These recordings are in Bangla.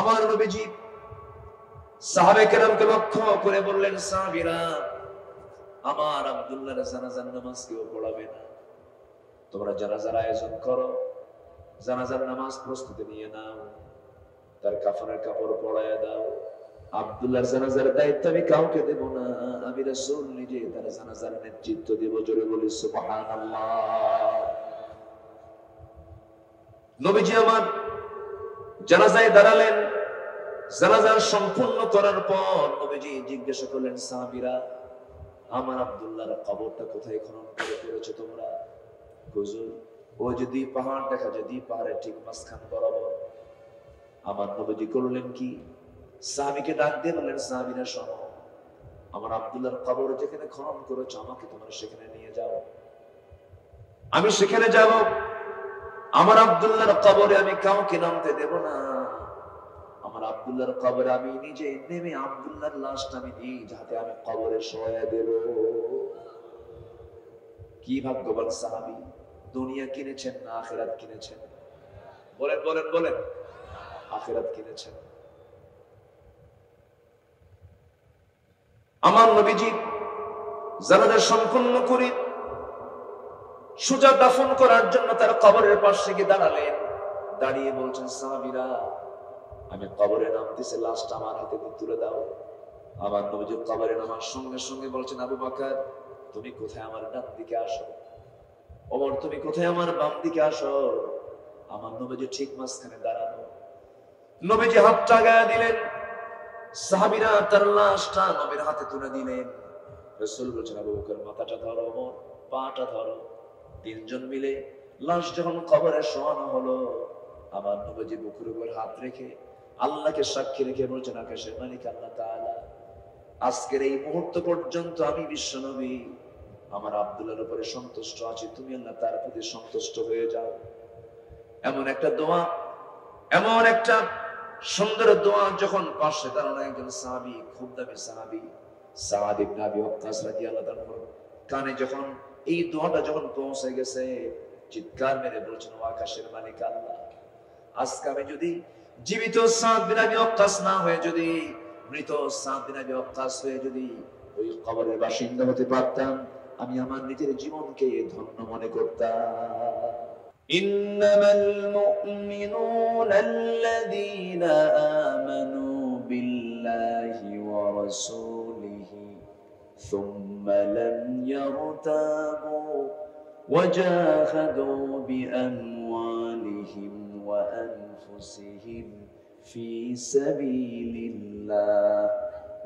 আমার নবীজি সাহাবে কেরামকে লক্ষ্য করে বললেন, সাহাবীরা, আমার আব্দুল্লাহর জানাজার নামাজ কেউ পড়াবে না, তোমরা জানাজার আয়োজন করো, জানাজার নামাজ প্রস্তুতি নিয়ে নাও, তার কাফনের কাপড় পরাইয়া দাও। আব্দুল্লাহর জানাজার দায়িত্ব আমি কাউকে দেব না, আমি রাসূল নিজে তার জানাজার নেতৃত্ব দেব। জোরে বলি সুবহানাল্লাহ। নবীজি আমার জানাজায় দাঁড়ালেন। জানাজার সম্পূর্ণ করার পর নবীজি জিজ্ঞাসা করলেন, সাহাবীরা, আমার আব্দুল্লাহর কবরটা কোথায় খনন করে করেছো তোমরা? হুজুর, ওই যে দুই পাহাড় দেখা যায়, দুই পাহাড়ের ঠিক মাঝখান বরাবর। আমার নবীজি করলেন কি, সাহাবীকে ডাক দিয়ে বললেন, সাহাবীরা শোনো, আমার আব্দুল্লাহর কবর যেখানে খনন করেছো আমাকে তোমরা সেখানে নিয়ে যাও, আমি সেখানে যাব। আমার আব্দুল্লাহর কবরে আমি কাউকে নামতে দেব না। আমার আব্দুল্লাহর কবরে আমি নিজে নেমে আব্দুল্লাহর লাশটা আমি নিজ হাতে আমি কবরে শোয়া দেব। কি ভাগ্যবান সাহাবী! দুনিয়া কিনেছেন না আখিরাত কিনেছেন? বলেন বলেন বলেন। আখিরাত কিনেছেন। আমার নবীজি জানাজা সম্পন্ন করে সোজা দাফন করার জন্য তার কবরের পাশে গিয়ে দাঁড়ালেন। দাঁড়িয়ে বলছেন, সাহাবীরা, আমি কবরে নামতেছি, লাশটা আমার হাতে তুলে দাও। আমার নবীজি কবরে নামার সঙ্গে সঙ্গে বলছেন, আবু বকর, তুমি কোথায়? আমার ডান দিকে আসো। ওমর, তুমি কোথায়? আমার বাম দিকে আসো। আমার নবীজি ঠিক মাঝখানে দাঁড়ানো। নবীজি হাতটা গায়ে দিলেন, সাহাবীরা তার লাশটা নবীর হাতে তুলে দিলেন। রাসূল বলছেন, আবু বকর, মাথাটা ধরো, ওমর পাটা ধরো। তিনজন মিলে লাশ যখন কবরে শোয়ানো হলো, আমার নবীজি বুকের উপর হাত রেখে আল্লাহকে সাক্ষী রেখে বলছেন, আকাশের মালিক আল্লাহ তাআলা, আজকের এই মুহূর্ত পর্যন্ত আমি বিশ্বনবী আমার আব্দুল্লাহর উপরে সন্তুষ্ট আছি, তুমি আল্লাহ তার প্রতি সন্তুষ্ট হয়ে যাও। এমন একটা দোয়া, এমন একটা সুন্দর দোয়া যখন পাশে দাঁড়ানো একজন সাহাবী, খুব দামি সাহাবী সাদ ইবনে আবি ওয়াক্কাস রাদিয়াল্লাহু তাআলা কানে যখন এই দোয়াটা যখন পৌঁছে গেছে, চিৎকার মেরে বলছেন, ও আকাশের মালিক আল্লাহ, আজকে আমি যদি জীবিত সাদ বিন আবি ওয়াক্কাস না হয়ে যদি মৃত সাদ বিন আবি ওয়াক্কাস হয়ে যদি ওই কবরের বাসিন্দা হতে পারতাম, আমি আমার নিজের জীবনকে ধন্য মনে করতাম। ইন্নামাল মুমিনুনা আল্লাযীনা আমানু বিল্লাহি ওয়া রাসূলিহি সুম্মা লাম ইয়ারতাবু ওয়া জাহাদু বিআমওয়ালিহিম ওয়া আনফুসিহিম ফি সাবিলিল্লাহ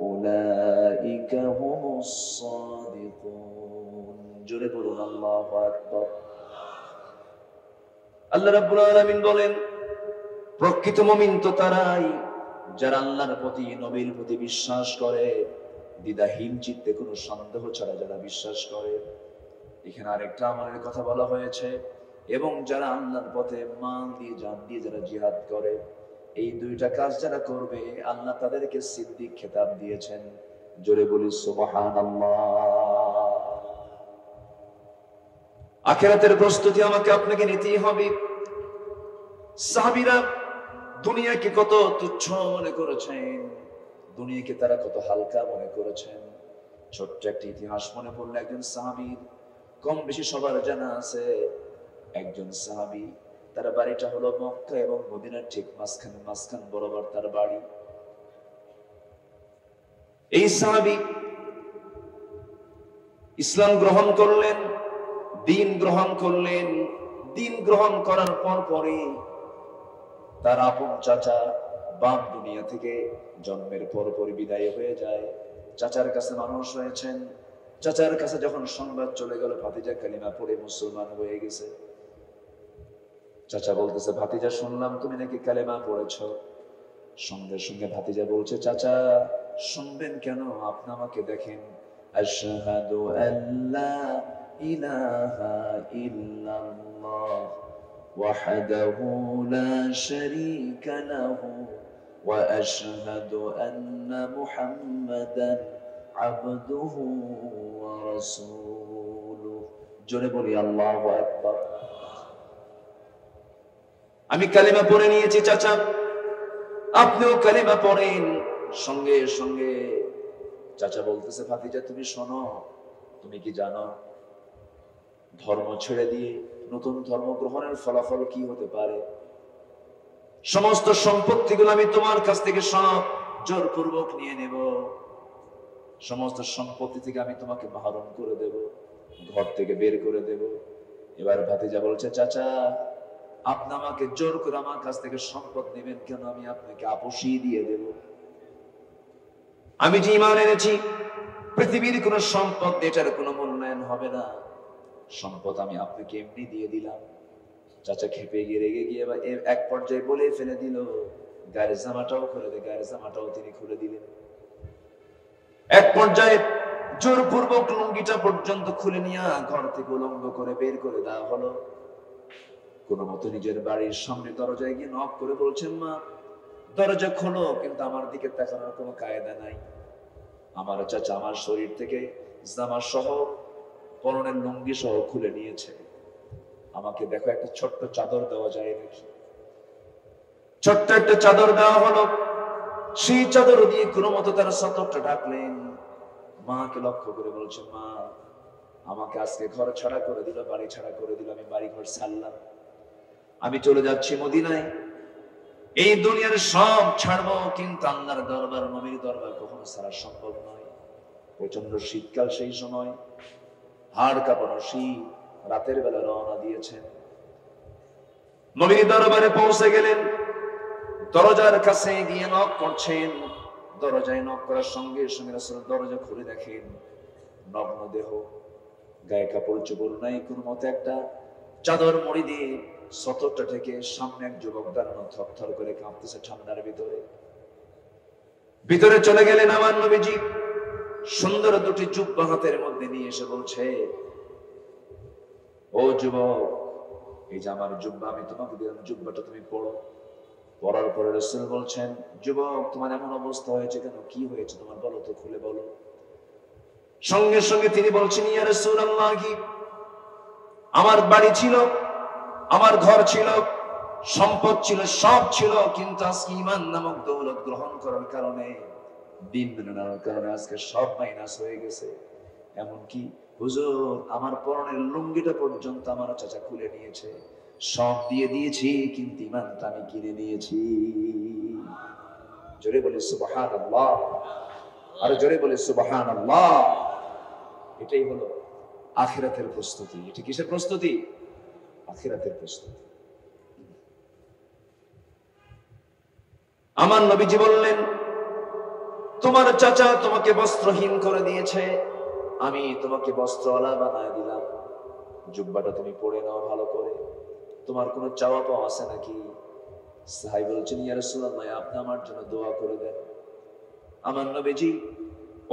উলাইকা হুমুস সাদিকুন। জোরে বলুন আল্লাহু আকবার। আল্লাহ রাব্বুল আলামিন বলেন, প্রকৃত মুমিন তো তারাই যারা আল্লাহর প্রতি, নবীর প্রতি বিশ্বাস করে, দ্বিধাহীন চিত্তে কোনো সন্দেহ ছাড়া যারা বিশ্বাস করে। এখানে আরেকটা আমলের কথা বলা হয়েছে, এবং যারা আল্লাহর পথে মাল দিয়ে, জান দিয়ে যারা জিহাদ করে, এই দুইটা কাজ যারা করবে আল্লাহ তাদেরকে সিদ্দিক খেতাব দিয়েছেন। জোরে বলি সুবহানাল্লাহ। আখিরাতের প্রস্তুতি আমাকে আপনাকে নিতেই হবে। সাহাবীরা দুনিয়াকে কত তুচ্ছ মনে করেছেন, দুনিয়াকে তারা কত হালকা মনে করেছেন। ছোট্ট একটা ইতিহাস মনে পড়লে একজন সাহাবীর, কম বেশি সবার জানা আছে। একজন সাহাবী, তার বাড়িটা হলো মক্কা এবং মদিনার ঠিক মাঝখান বরাবর তার বাড়ি। এই সাহাবী ইসলাম গ্রহণ করলেন, দিন গ্রহণ করলেন। দিন গ্রহণ করার পরে তার আপন চাচা বাপ দুনিয়া থেকে জন্মের পরপরই বিদায় হয়ে যায়। চাচার কাছে মানুষ হয়েছেন। চাচার কাছে যখন সংবাদ চলে গেল ভাতিজা কালিমা পড়ে মুসলমান হয়ে গেছে, চাচা বলতেছে, ভাতিজা শুনলাম তুমি নাকি কালেমা পড়েছো। সঙ্গে সঙ্গে ভাতিজা বলছে, চাচা শুনবেন কেন, আপনি আমাকে দেখেন। আশহাদু আল্লা ইলাহা ইল্লাল্লাহ ওয়াহদাহু লা শারীকা লাহু ওয়া আশহাদু আন্না মুহাম্মাদান আবদুহু ওয়া রাসূলুহু। জোরে বলি আল্লাহু আকবার। আমি কালেমা পড়ে নিয়েছি চাচা, আপনিও কালিমা পড়েন। সঙ্গে সঙ্গে চাচা বলতেছে, ভাতিজা তুমি শোনো, তুমি কি জানো ধর্ম ছেড়ে দিয়ে নতুন ধর্ম গ্রহণের ফলাফল কি হতে পারে? সমস্ত সম্পত্তিগুলো আমি তোমার কাছ থেকে সব জোরপূর্বক নিয়ে নেব, সমস্ত সম্পত্তি থেকে আমি তোমাকে বারণ করে দেব, ঘর থেকে বের করে দেব। এবার ভাতিজা বলছে, চাচা আপনি আমাকে জোর করে আমার কাছ থেকে সম্পদ নেবেন কেন? আমি আপনাকে আপোষই দিয়ে দেব। আমি যে ঈমান এনেছি পৃথিবীর কোন সম্পদ এটার কোনো মূল্যায়ন হবে না, সম্পদ আমি আপনাকে এমনি দিয়ে দিলাম। চাচা খেপে গিয়ে রেগে গিয়ে এক পর্যায়ে বলে ফেলে দিল, গায়ের জামাটাও খুলে দে। গায়ের জামাটাও তিনি খুলে দিলেন। এক পর্যায়ে জোরপূর্বক লুঙ্গিটা পর্যন্ত খুলে নিয়ে ঘর থেকে উলঙ্গ করে বের করে দেওয়া হলো। কোনো মতো নিজের বাড়ির সামনে দরজায় গিয়ে নক করে বলছেন, মা দরজা খোলো। কিন্তু আমার দিকে তাকানোর কোনো কায়দা নাই। আমার চাচা আমার শরীর থেকে জামা সহ পরনের লুঙ্গি সহ খুলে নিয়েছে। আমাকে দেখো, একটা ছোট্ট চাদর দেওয়া যায় নাকি? ছোট্ট একটা চাদর দেওয়া হলো। সেই চাদর দিয়ে কোনো মতো তারা সতর্কটা ডাকলেন। মাকে লক্ষ্য করে বলছেন, মা আমাকে আজকে ঘর ছাড়া করে দিল, বাড়ি ছাড়া করে দিল। আমি বাড়ি ঘর ছাড়লাম, আমি চলে যাচ্ছি মদিনায়। এই দুনিয়ার সব ছাড়বো, কিন্তু আল্লাহর দরবার, নবীর দরবার কখনো ছাড়া সম্ভব নয়। প্রচন্ড শীতকাল সেই সময়, হাড় কাঁপানো শীত। রাতের বেলা রওনা দিয়েছেন। নবীর দরবারে পৌঁছে গেলেন। দরজার কাছে গিয়ে নক করছেন। দরজায় নক করার সঙ্গে সঙ্গে রাসূল দরজা খুলে দেখেন নগ্ন দেহ, গায়ে কাপড় চোপড় নাই, কোনো মতে একটা চাদর মুড়ি দিয়ে সতরটা থেকে সামনে এক যুবক দাঁড়ানো, থরথর করে কাঁপতেছে ঠান্ডার ভিতরে। ভিতরে চলে গেলেন আমার নবীজি। সুন্দর দুটি জুব্বা হাতের মধ্যে নিয়ে এসে বলছে, ও যুবক, এই যে আমার জুব্বা আমি তোমাকে দিলাম, জুব্বাটা তুমি পড়ো। পড়ার পরে রাসূল বলছেন, যুবক তোমার এমন অবস্থা হয়েছে কেন? কি হয়েছে তোমার, বলো তো, খুলে বলো। সঙ্গে সঙ্গে তিনি বলছেন, ইয়া রাসূলুল্লাহ, আমার বাড়ি ছিল, আমার ঘর ছিল, সম্পদ ছিল, সব ছিল, কিন্তু আজকে ঈমান নামক দৌলত গ্রহণ করার কারণে, দিন মেনে নেওয়ার কারণে আজকে সব মাইনাস হয়ে গেছে। এমনকি হুজুর আমার পরনের লুঙ্গিটা পর্যন্ত আমার চাচা খুলে নিয়েছে। সব দিয়ে দিয়েছি, কিন্তু ঈমানটা আমি কিনে নিয়েছি। জোরে বলে সুবহানাল্লাহ, আর জোরে বলে সুবহানাল্লাহ। এটাই হলো আখিরাতের প্রস্তুতি। এটা কিসের প্রস্তুতি? আখিরাতের প্রস্তুতি। আমার নবীজি বললেন, তোমার চাচা তোমাকে বস্ত্রহীন করে দিয়েছে, আমি তোমাকে বস্ত্রওয়ালা বানায় দিলাম। জুব্বাটা তুমি পরে নাও ভালো করে। তোমার কোনো চাওয়া পাওয়া আছে নাকি? সাহাবী বলছেন, ইয়া রাসূলুল্লাহ, আপনি আমার জন্য দোয়া করে দেন। আমার নবীজি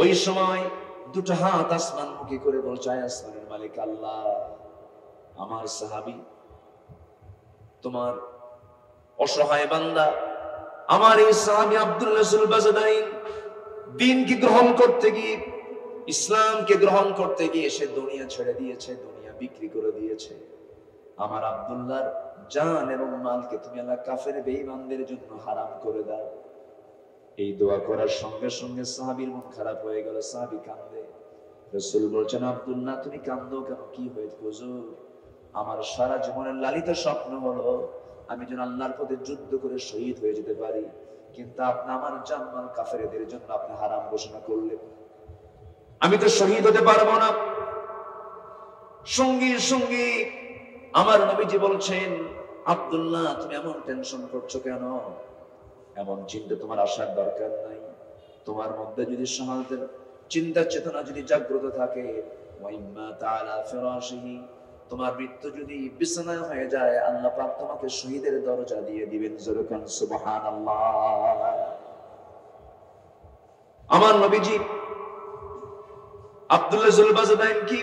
ওই সময় দুটো হাত আসমানমুখী করে বলছে, আসমানের মালিক আল্লাহ, আমার সাহাবী, তোমার অসহায় বান্দা, আমার এই সাহাবী আব্দুল্লাহ সুলবাজদাইন দ্বীনকে গ্রহণ করতে গিয়ে, ইসলামকে গ্রহণ করতে গিয়ে সে দুনিয়া ছেড়ে দিয়েছে, দুনিয়া বিক্রি করে দিয়েছে। আমার আব্দুল্লাহর জান এবং মালকে তুমি আল্লাহ কাফের বেঈমানদের জন্য হারাম করে দাও। এই দোয়া করার সঙ্গে সঙ্গে সাহাবীর মন খারাপ হয়ে গেল। সাহাবী কাঁদে। রাসূল বলছেন, আব্দুল্লাহ তুমি কাঁদো কেন? কি হয়েছে? হুজুর আমার সারা জীবনের লালিত স্বপ্ন হলো আমি যেন আল্লাহর পথে যুদ্ধ করে শহীদ হয়ে যেতে পারি, কিন্তু আপনি আমার জান মাল কাফেরদের জন্য আপনি হারাম ঘোষণা করলেন, আমি তো শহীদ হতে পারবো না। সঙ্গে সঙ্গে আমার নবীজি বলছেন, আব্দুল্লাহ তুমি এমন টেনশন করছো কেন? এমন চিন্তা তোমার আসার দরকার নাই। তোমার মধ্যে যদি শাহাদাতের চিন্তা চেতনা যদি জাগ্রত থাকে, ওয়াইম্মা তাআলা ফিরাশিহি, তোমার মৃত্যু যদি বিছানায় হয়ে যায়, আল্লাহ পাক তোমাকে শহীদের দরজা দিয়ে দিবেন। জোরে কান সুবহানাল্লাহ। আমার নবীজি আব্দুল্লাহ জুলবাজদাইন কি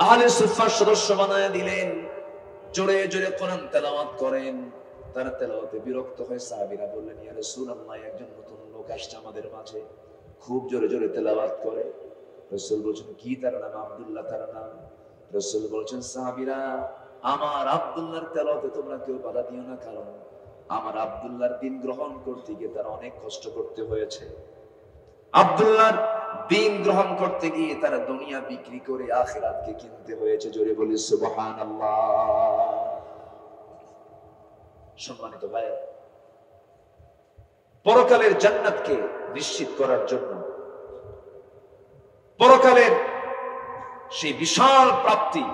আহলে সুফার সদস্য বানায় দিলেন। জোরে জোরে কোরআন তেলাওয়াত করেন। তার তেলাওয়াতে বিরক্ত হয়ে সাহাবীরা বললেন, ইয়া রাসূলুল্লাহ, একজন নতুন লোক আসছে আমাদের মাঝে, খুব জোরে জোরে তেলাওয়াত করে। রাসূল বলছেন, কি তার নাম? আব্দুল্লাহ তার নাম। রাসূল বলছেন, সাহাবীরা আমার আব্দুল্লাহর তেলাওয়াতে তোমরা কেউ বাধা দিও না, কারণ আমার আব্দুল্লাহর দিন গ্রহণ করতে গিয়ে তার অনেক কষ্ট করতে হয়েছে। আব্দুল্লাহর দিন গ্রহণ করতে গিয়ে তারা দুনিয়া বিক্রি করে আখিরাতকে কিনতে হয়েছে। জোরে বলি সুবহানাল্লাহ। সম্মানিত ভাই, পরকালের জান্নাতকে নিশ্চিত করার জন্য, পরকালের সেই বিশাল প্রাপ্তি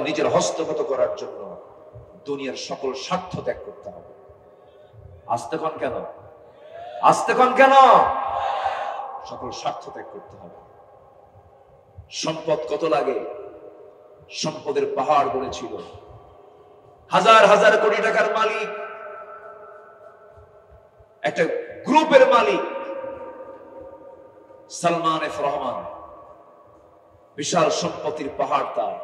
নিজের হস্তগত করার জন্য দুনিয়ার সকল স্বার্থ ত্যাগ করতে হবে। আস্তে কোন কেন, আস্তে কোন কেন, সকল স্বার্থ ত্যাগ করতে হবে। সম্পদ কত লাগে, সম্পদের পাহাড় গড়েছিল, হাজার হাজার কোটি টাকার মালিক, একটা গ্রুপের মালিক সালমান এফ রহমান, বিশাল সম্পত্তির পাহাড় তার।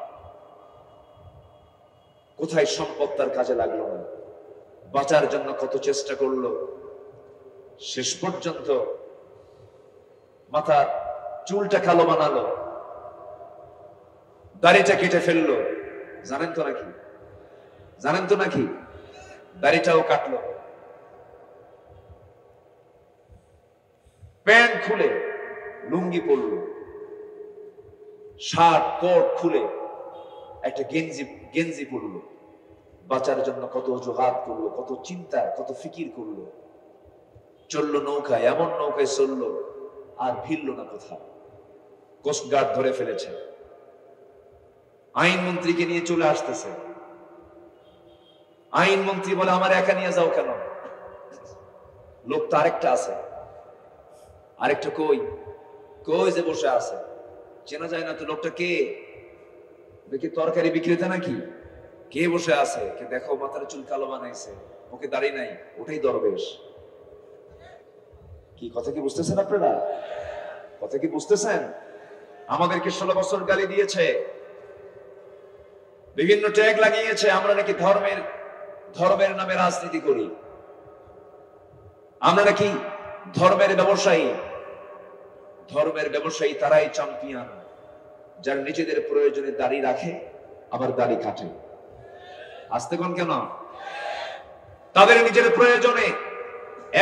কোথায় সম্পদ তার কাজে লাগলো না, বাঁচার জন্য কত চেষ্টা করলো, শেষ পর্যন্ত মাথার চুলটা কালো বানালো, দাড়িটা কেটে ফেললো। জানেন তো নাকি, জানেন তো নাকি, দাড়িটাও কাটলো, প্যান্ট খুলে লুঙ্গি পরলো, শার্ট কোট খুলে একটা গেঞ্জি পরলো। বাঁচার জন্য কত অজুহাত করলো, কত চিন্তা, কত ফিকির করলো। চললো নৌকায়, এমন নৌকায় চললো আর ভিড়লো না কোথাও। কোস্টগার্ড ধরে ফেলেছে, আইনমন্ত্রীকে নিয়ে চলে আসতেছে। আইনমন্ত্রী বলে আমার একা নিয়ে যাও কেন, লোক তো আরেকটা আছে। আরেকটা কই, কই যে বসে আছে, চেনা যায় না তো লোকটা কে, দেখি তরকারি বিক্রেতা নাকি, কে বসে আছে, কে দেখো মাথার চুল কালো বানাইছে, ওকে দাড়ি নাই, ওটাই দরবেশ। কি কথা কি বুঝতেছেন আপনারা, কথা কি বুঝতেছেন? আমাদেরকে 16 বছর গালি দিয়েছে, বিভিন্ন ট্যাগ লাগিয়েছে, আমরা নাকি ধর্মের নামে রাজনীতি করি, আমরা নাকি ধর্মের ব্যবসায়ী। ধর্মের ব্যবসায়ী তারাই চ্যাম্পিয়ন, যারা নিজেদের প্রয়োজনে দাড়ি রাখে আবার দাড়ি কাটে। আসতে কোন কেন, তাদের নিজের প্রয়োজনে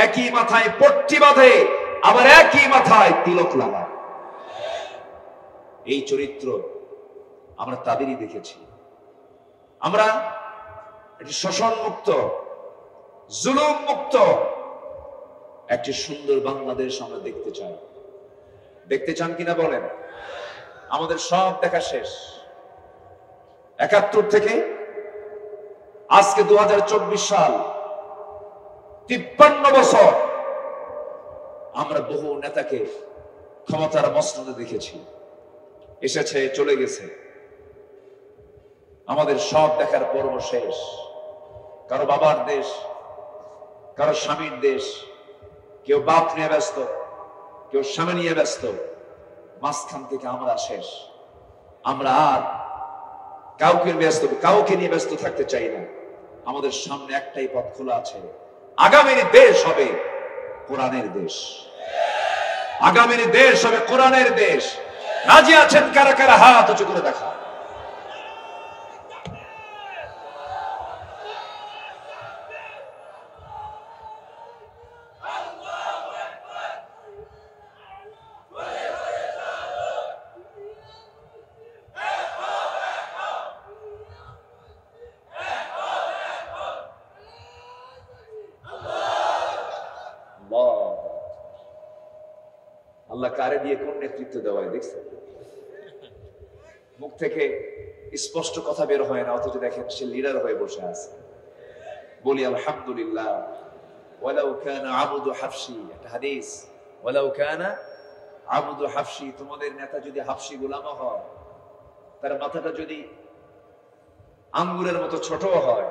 একই মাথায় পট্টি বাঁধে, আবার একই মাথায় তিলক লাগায়। এই চরিত্র আমরা তাদেরই দেখেছি। আমরা একটি শোষণ মুক্ত, জুলুম মুক্ত একটি সুন্দর বাংলাদেশ আমরা দেখতে চাই। দেখতে চান কিনা বলেন? আমাদের সব দেখা শেষ। 71 থেকে আজকে 2024 সাল, 53 বছর আমরা বহু নেতাকে ক্ষমতার মসনদে দেখেছি, এসেছে চলে গেছে। আমাদের সব দেখার পর্ব শেষ। কারো বাবার দেশ, কারো স্বামীর দেশ, কেউ বাপ নিয়ে ব্যস্ত, কেউ স্বামী নিয়ে ব্যস্ত, মাঝখান থেকে আমরা শেষ। আমরা আর কাউকে নিয়ে ব্যস্ত থাকতে চাই না। আমাদের সামনে একটাই পথ খোলা আছে, আগামীর দেশ হবে কোরআনের দেশ, আগামীর দেশ হবে কোরআনের দেশ। রাজি আছেন কারা কারা? হাত উঁচু করে দেখা। আল্লাহ কারে দিয়ে কোন নেতৃত্ব দেওয়ায় দেখছেন? মুখ থেকে স্পষ্ট কথা বের হয় না, অথচ দেখেন সে লিডার হয়ে বসে আছে। বলি আলহামদুলিল্লাহ। ওয়ালাউ কানা আবদু হাফসি, একটা হাদিস, ওয়ালাউ কানা আবদু হাফসি, তোমাদের নেতা যদি হাফসি গোলামও হয়, তার মাথাটা যদি আঙ্গুরের মতো ছোট হয়,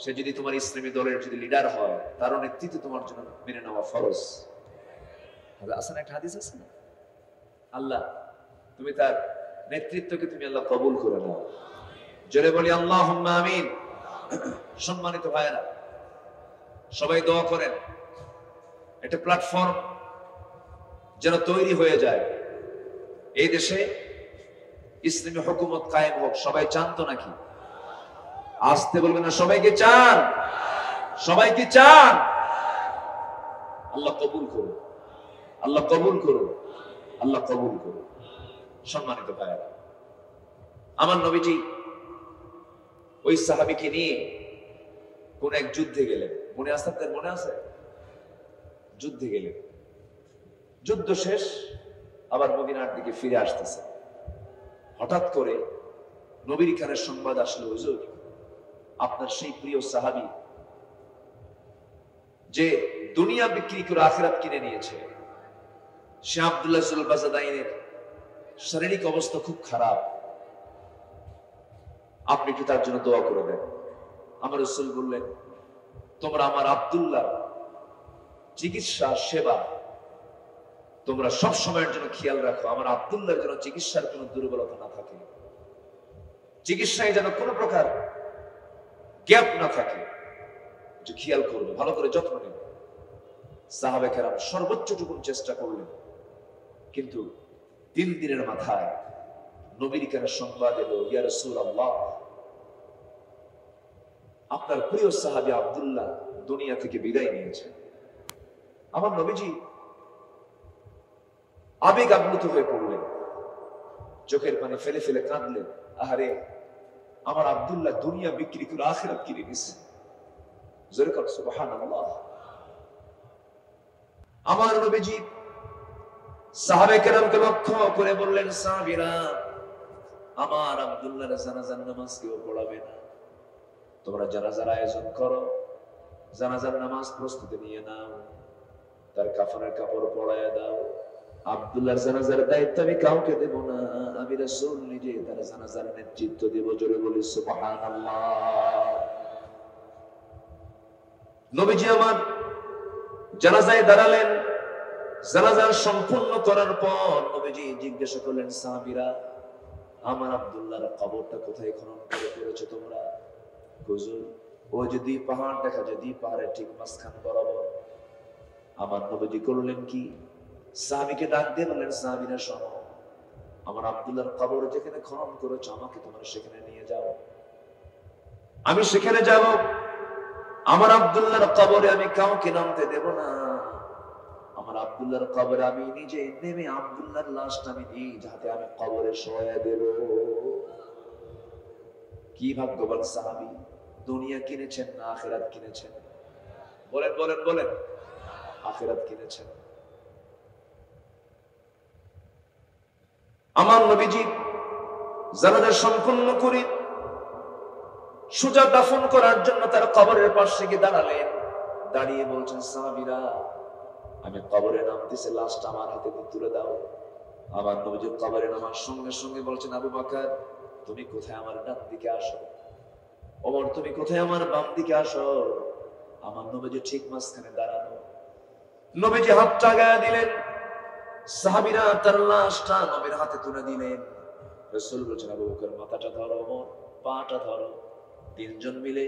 সে যদি তোমার ইসলামী দলের যদি লিডার হয়, তারও নেতৃত্ব তোমার জন্য মেনে নেওয়া ফরজ। আসেন একটা হাদিস আছে না, আল্লাহ তুমি তার নেতৃত্বকে তুমি আল্লাহ কবুল করে নাও। জোরে বলি আল্লাহুম্মা আমিন। সম্মানিত ভাইয়েরা, সবাই দোয়া করেন একটা প্ল্যাটফর্ম যেন তৈরি হয়ে যায়, এই দেশে ইসলামী হুকুমত কায়েম হোক। সবাই চান তো নাকি? আসতে বলবেন না, সবাইকে চান? সবাইকে চান? আল্লাহ কবুল করুন, আল্লাহ কবুল করুন, আল্লাহ কবুল করুন। সম্মানিত ভাইয়েরা, আমার নবীজি ওই সাহাবীকে নিয়ে কোন এক যুদ্ধে গেলেন। মনে আছে আপনাদের? মনে আছে? যুদ্ধে গেলেন, যুদ্ধ শেষ, আবার মদিনার দিকে ফিরে আসতেছে। হঠাৎ করে নবীর কানের সংবাদ আসলো, হুজুর আপনার সেই প্রিয় সাহাবী যে দুনিয়া বিক্রি করে আখিরাত কিনে নিয়েছে, সে আব্দুল্লাহ জুলবাজাদাইনের শারীরিক অবস্থা খুব খারাপ, আপনি কি তার জন্য দোয়া করে দেন? আমার রাসূল বললেন, তোমরা আমার আব্দুল্লাহ চিকিৎসা সেবা তোমরা সব সময়ের জন্য খেয়াল রাখো, আমার আব্দুল্লাহর যেন চিকিৎসার কোনো দুর্বলতা না থাকে, চিকিৎসায় যেন কোনো প্রকার গ্যাপ না থাকে, খেয়াল করবে, ভালো করে যত্ন নেবে। সাহাবে কেরাম সর্বোচ্চটুকু চেষ্টা করলেন, কিন্তু 3 দিনের মাথায় নবীর কানে সংবাদ এলো, ইয়া রাসূলুল্লাহ আপনার প্রিয় সাহাবী আব্দুল্লাহ দুনিয়া থেকে বিদায় নিয়েছে। আমার নবীজি আবেগ আপ্লুত হয়ে পড়লেন, চোখের পানি ফেলে ফেলে কাঁদলেন, আহারে আমার আব্দুল্লাহ দুনিয়া বিক্রি করে আখিরাত কিনে নিছে। জোরে কর সুবহানাল্লাহ। আমার নবীজি সাহাবে কেরামকে লক্ষ্য করে বললেন, সাহাবীরা আমার আব্দুল্লাহর জানাজার নামাজ কেউ পড়াবে না, তোমরা জানাজার আয়োজন করো, জানাজার নামাজ প্রস্তুতি নিয়ে নাও, তার কাফনের কাপড় পরায়া দাও। আব্দুল্লাহর জানাজার দায়িত্ব আমি কাউকে দেব না, আমি রাসূল নিজে তার জানাজার নেতৃত্ব দেব। জোরে বলি সুবহানাল্লাহ। নবীজি আমার জানাজায় দাঁড়ালেন, জানাজা সম্পূর্ণ করার পর নবীজি জিজ্ঞাসা করলেন, সাহাবীরা আমার আব্দুল্লাহর কবরটা কোথায় খনন করে করেছো তোমরা? হুজুর ওই যে 2 পাহাড় দেখা যায়, 2 পাহাড়ের ঠিক মাঝখান বরাবর। আমার নবীজি করলেন কি, সাহাবীকে ডাক দিয়ে বললেন, সাহাবীরা শোনো, আমার আব্দুল্লাহর কবর যেখানে খনন করেছো আমাকে তোমরা সেখানে নিয়ে যাও, আমি সেখানে যাব। আমার আব্দুল্লাহর কবরে আমি কাউকে নামতে দেব না, আমার আব্দুল্লাহর কবরে আমি নিজে নেমে আব্দুল্লাহর লাশটা আমি নিজ হাতে আমি কবরে শোয়া দেব। কি ভাগ্যবান সাহাবী, দুনিয়া কিনেছেন না আখিরাত কিনেছেন? বলেন বলেন বলেন। আখিরাত কিনেছেন। আমার নবীজি জানাজা সম্পন্ন করে সোজা দাফন করার জন্য তার কবরের পাশে গিয়ে দাঁড়ালেন, দাঁড়িয়ে বলছেন, সাহাবীরা আমি কবরে নামতেছি, লাশটা আমার হাতে তুলে দাও। আমার নবীজি কবরে নামার সঙ্গে সঙ্গে বলছেন, আবু বকর তুমি কোথায়, আমার ডান দিকে আসো। ওমর তুমি কোথায়, আমার বাম দিকে আসো। আমার নবীজি ঠিক মাঝখানে দাঁড়ানো। নবীজি হাতটা গায়ে দিলেন, সাহাবীরা তার লাশটা নবীর হাতে তুলে দিলেন। রাসূল বলছেন, আবু বকর মাথাটা ধরো, ওমর পাটা ধরো। 3 জন মিলে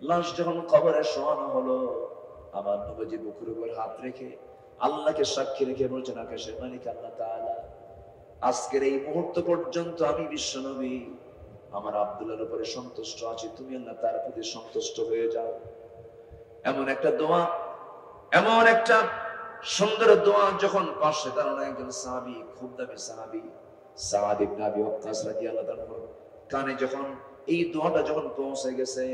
লাশ যখন কবরে শোয়ানো হলো, আমার নবীজি বুকের উপর হাত রেখে আল্লাহকে সাক্ষী রেখে বলছেন, আকাশের মালিক আল্লাহ তাআলা, আজকের এই মুহূর্ত পর্যন্ত আমি বিশ্ব নবী আমার আব্দুল্লাহর উপরে সন্তুষ্ট আছি, তুমি আল্লাহ তার প্রতি সন্তুষ্ট হয়ে যাও। এমন একটা দোয়া, এমন একটা সুন্দর দোয়া যখন পাশে দাঁড়ানো একজন সাহাবী, খুব দামি সাহাবী সাদ ইবনে আবি ওয়াক্কাস রাদিয়াল্লাহু তাআলা কানে যখন এই দোয়াটা যখন পৌঁছে গেছে,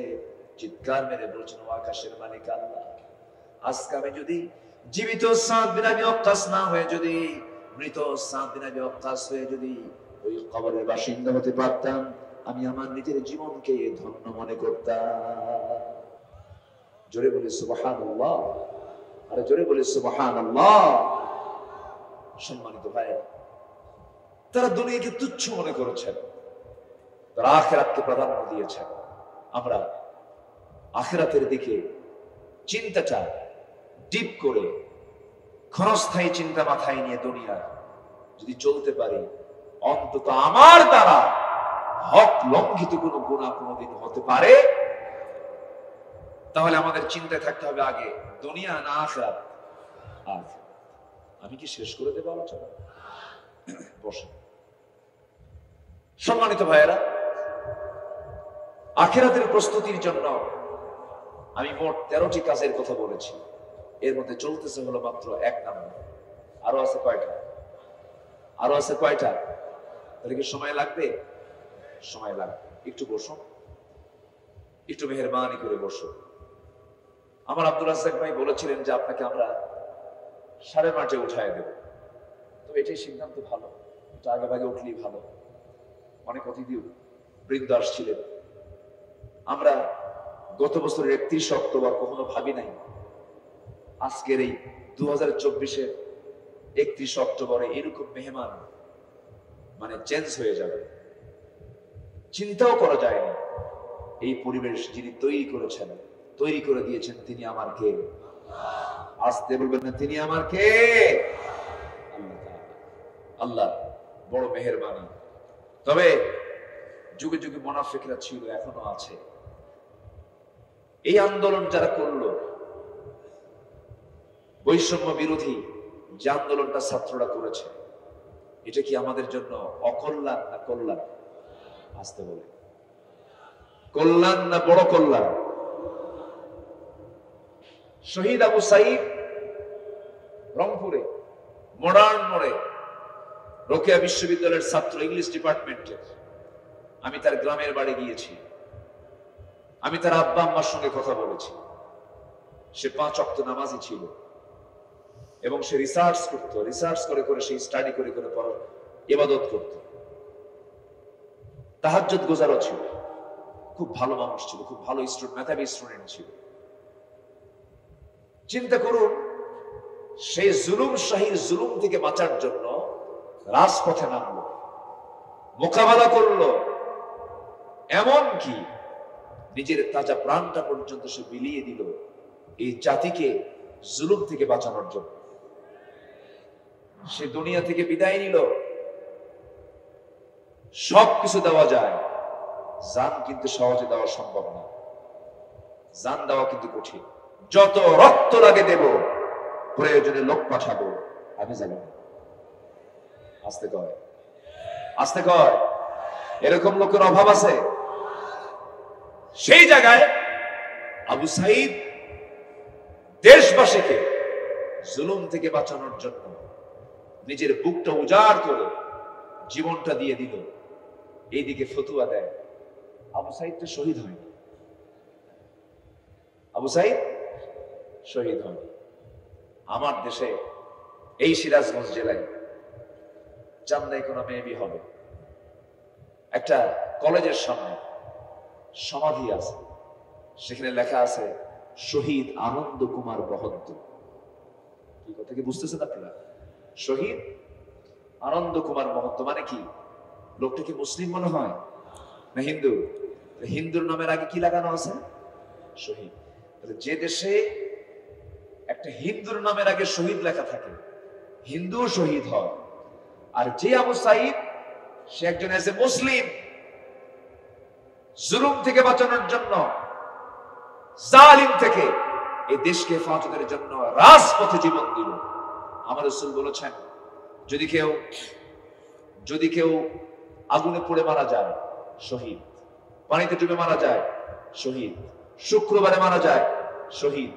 চিৎকার মেরে বলছেন, ও আকাশের মালিক আল্লাহ, আজকে আমি যদি জীবিত সাদ বিন আবি ওয়াক্কাস না হয়ে যদি মৃত সাদ বিন আবি ওয়াক্কাস হয়ে যদি ওই কবরের বাসিন্দা হতে পারতাম, আমি আমার নিজের জীবনকে ধন্য মনে করতাম। জোরে বলি সুবহানাল্লাহ। আরে জোরে বলি সুবহানাল্লাহ। সম্মানিত ভাইরা, তারা দুনিয়াকে তুচ্ছ মনে করেছেন, তারা আখিরাতকে প্রাধান্য দিয়েছেন। আমরা আখিরাতের দিকে চিন্তাটা ডিপ করে ক্ষণস্থায়ী চিন্তা মাথায় নিয়ে দুনিয়া যদি চলতে পারি, অন্তত আমার দ্বারা হক লঙ্ঘিত কোনো গুনাহ কোনোদিন হতে পারে, তাহলে আমাদের চিন্তায় থাকতে হবে আগে দুনিয়া না আখিরাত। আমি কি শেষ করে দেব আলোচনা? বসে। সম্মানিত ভাইয়েরা, আখিরাতের প্রস্তুতির জন্য আমি মোট 13টি কাজের কথা বলেছি। এর মধ্যে চলতেছে হলো মাত্র 1 নাম্বার। আরো আছে কয়টা? আরো আছে কয়টা? তাহলে কি সময় লাগবে? সময় লাগবে। একটু বসো, একটু মেহেরবানি করে বসো। আমার আব্দুল রাজ্জাক ভাই বলেছিলেন যে আপনাকে আমরা 5:30 উঠায় দেব। তো এটাই সিদ্ধান্ত ভালো, এটা আগে ভাগে উঠলেই ভালো। অনেক অতিথি বৃন্দ আসছিলেন। আমরা গত বছরের 31 অক্টোবর কখনো ভাবি নাই আজকের এই 2024-এর 31 অক্টোবরে এরকম মেহমান মানে চেঞ্জ হয়ে যাবে, চিন্তাও করা যায়নি। এই পরিবেশ যিনি তৈরি করেছেন, তৈরি করে দিয়েছেন, তিনি আমার কে? আসতে বলবেন না, তিনি আমার কে? আল্লাহ বড় মেহেরবানি। তবে যুগে যুগে মুনাফিকরা ছিল, এখনো আছে। এই আন্দোলন যারা করলো, বৈষম্য বিরোধী যে আন্দোলনটা ছাত্ররা করেছে, এটা কি আমাদের জন্য অকল্যাণ না কল্যাণ? আসতে বলে কল্যাণ না বড় কল্যাণ? শহীদ আবু সাইদ রংপুরে মডার্ন মোড়ে রোকেয়া বিশ্ববিদ্যালয়ের ছাত্র, ইংলিশ ডিপার্টমেন্টের। আমি তার গ্রামের বাড়ি গিয়েছি, আমি তার আব্বা আম্মার সঙ্গে কথা বলেছি। সে 5 ওয়াক্ত নামাজি ছিল এবং সে রিসার্চ করত, রিসার্চ করে করে সে স্টাডি করে করে ইবাদত করত। তাহাজ্জুদ গুজারও ছিল, খুব ভালো মানুষ ছিল, খুব ভালো স্টুডেন্ট, মেধাবী স্টুডেন্ট ছিল। চিন্তা করুন, সেই জুলুম শাহীর জুলুম থেকে বাঁচার জন্য রাজপথে নামলো, মোকাবেলা করলো, এমন কি নিজের তাজা প্রাণটা পর্যন্ত সে বিলিয়ে দিল এই জাতিকে জুলুম থেকে বাঁচানোর জন্য। সে দুনিয়া থেকে বিদায় নিল। সবকিছু দেওয়া যায়, জান কিন্তু সহজে দেওয়া সম্ভব না। জান দেওয়া কিন্তু কঠিন। যত রক্ত লাগে দেব, প্রয়োজনে লোক পাঠাবো, আমি যাব না। আস্তে কয়, আস্তে কয়। এরকম লোকের অভাব আছে। সেই জায়গায় আবু সাইদ দেশবাসীকে জুলুম থেকে বাঁচানোর জন্য নিজের বুকটা উজাড় করে জীবনটা দিয়ে দিল। এইদিকে ফতুয়া দেয়। আবু সাইদ তো শহীদ হয়নি, আবু সাইদ শহীদ হয়নি। আমার দেশে এই সিরাজগঞ্জ জেলায় চান্দাই কোন মেবি হবে, একটা কলেজের সামনে সমাধি আছে, সেখানে লেখা আছে শহীদ আনন্দ কুমার বহদ্দ। কি কথা কি বুঝতেছেন আপনারা? শহীদ আনন্দ কুমার মহন্ত মানে কি? লোকটা কি মুসলিম মনে হয় না হিন্দু? হিন্দুর নামের আগে কি লাগানো আছে? শহীদ। যে দেশে একটা হিন্দুর নামের আগে শহীদ লেখা থাকে, হিন্দু শহীদ হয়। আর যে আবু সাইদ, সে একজন আছে মুসলিম, জুলুম থেকে বাঁচানোর জন্য, জালিম থেকে এই দেশকে হেফাজতের জন্য রাজপথে জীবন দিল। আমার রাসূল বলেছেন, যদি কেউ আগুনে পুড়ে মারা যায়, শহীদ। পানিতে ডুবে মারা যায়, শহীদ। শুক্রবারে মারা যায়, শহীদ।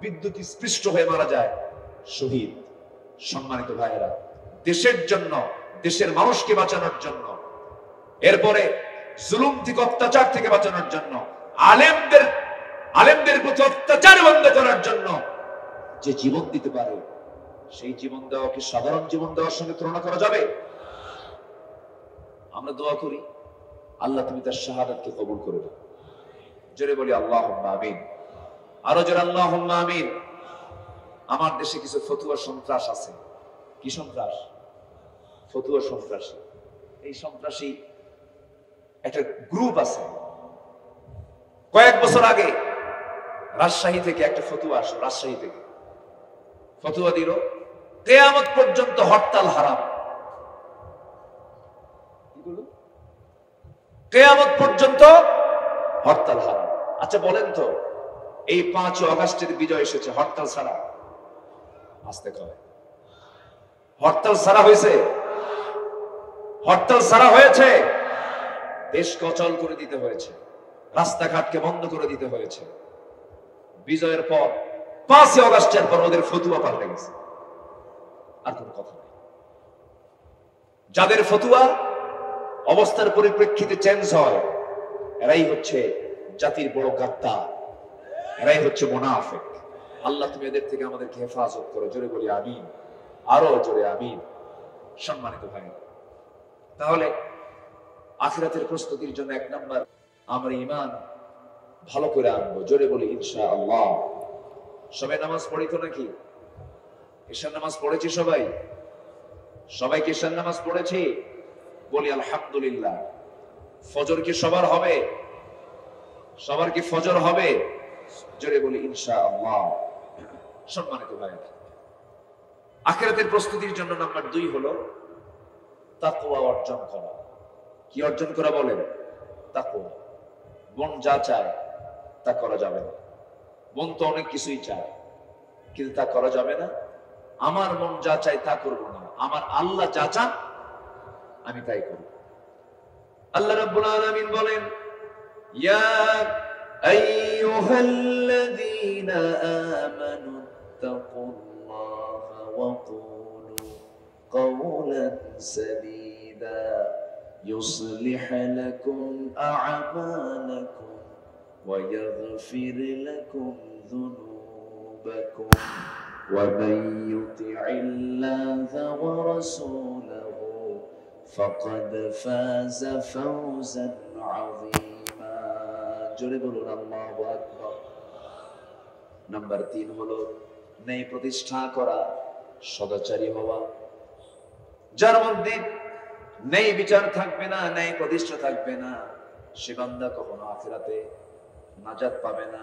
বিদ্যুৎ স্পৃষ্ট হয়ে মারা যায়, শহীদ। সম্মানিত ভাইয়েরা, দেশের জন্য, দেশের মানুষকে বাঁচানোর জন্য, এরপরে জুলুম থেকে, অত্যাচার থেকে বাঁচানোর জন্য, আলেমদের প্রতি অত্যাচার বন্ধ করার জন্য যে জীবন দিতে পারে, সেই জীবন দেওয়া কি সাধারণ জীবন দেওয়ার সঙ্গে তুলনা করা যাবে? আমরা দোয়া করি, আল্লাহ তুমি তার শাহাদাতকে কবুল করে দাও। জোরে বলি আল্লাহুম্মা আমিন। আরো জোরে আল্লাহুম্মা আমিন। আমার দেশে কিছু ফতুয়া সন্ত্রাস আছে। কি সন্ত্রাস? ফতুয়া সন্ত্রাসী। এই সন্ত্রাসী একটা গ্রুপ আছে। কয়েক বছর আগে রাজশাহী থেকে একটা ফতুয়া আসলো, রাজশাহী থেকে ফতুয়া দিল কিয়ামত পর্যন্ত হরতাল হারাম। কিয়ামত পর্যন্ত হরতাল হারাম। আচ্ছা বলেন তো, এই 5 আগস্টের বিজয় এসেছে হরতাল ছাড়া? আসতে কয়, হরতাল ছাড়া হয়েছে? হরতাল ছাড়া হয়েছে? দেশকে অচল করে দিতে হয়েছে, রাস্তাঘাটকে বন্ধ করে দিতে হয়েছে। বিজয়ের পর 5 অগাস্টের পর ওদের ফতুয়া পাল্টে গেছে, আর কোনো কথা নেই। যাদের ফতুয়া অবস্থার পরিপ্রেক্ষিতে চেঞ্জ হয়, এরাই হচ্ছে জাতির বড় গাদ্দার, এরাই হচ্ছে মুনাফিক। আল্লাহ তুমি এদের থেকে আমাদেরকে হেফাজত করো, জোরে বলি আমিন, আরো জোরে আমিন। সম্মানিত ভাই, তাহলে আখিরাতের প্রস্তুতির জন্য 1 নাম্বার আমরা ঈমান ভালো করে আনবো, জোরে বলি ইনশাআল্লাহ। সবাই নামাজ পড়ি তো নাকি? ঈশার নামাজ পড়েছি সবাই? সবাই কি ঈশার নামাজ পড়েছি? বলি আলহামদুলিল্লাহ। ফজর কি সবার হবে? সবার কি ফজর হবে? জোরে বলি ইনশাআল্লাহ। সম্মানিত ভাই, আখিরাতের প্রস্তুতির জন্য নাম্বার 2 হলো তাকওয়া অর্জন করা। কি অর্জন করা বলেন? তাকওয়া। মন যা চায় তা করা যাবে না। মন তো অনেক কিছুই চায়, কিন্তু তা করা যাবে না। আমার মন যা চায় তা করব না, আমার আল্লাহ যা চান আমি তাই করব। আল্লাহ রাব্বুল আলামিন বলেন, ইয়া আইয়ুহাল্লাযীনা আমানু তাকুল্লাহা ওয়া কুলু কাওলান সাদীদা ইউসলিহ লাকুম আ'মালাকুম ওয়া ইয়াগফির লাকুম যুনুবাকুম ওয়া মান ইউতি'ইল্লাহা ওয়া রাসূলাহু ফাকাদ ফাযা ফাওজান আযীমা। জোরে বলুন আল্লাহু আকবার। নাম্বার 3 হলো ন্যায় প্রতিষ্ঠা করা, সদাচারী হওয়া। যার মধ্যে ন্যায় বিচার থাকবে না, ন্যায় প্রতিষ্ঠা থাকবে না, সে বান্দা কখনো আখিরাতে নাজাত পাবে না।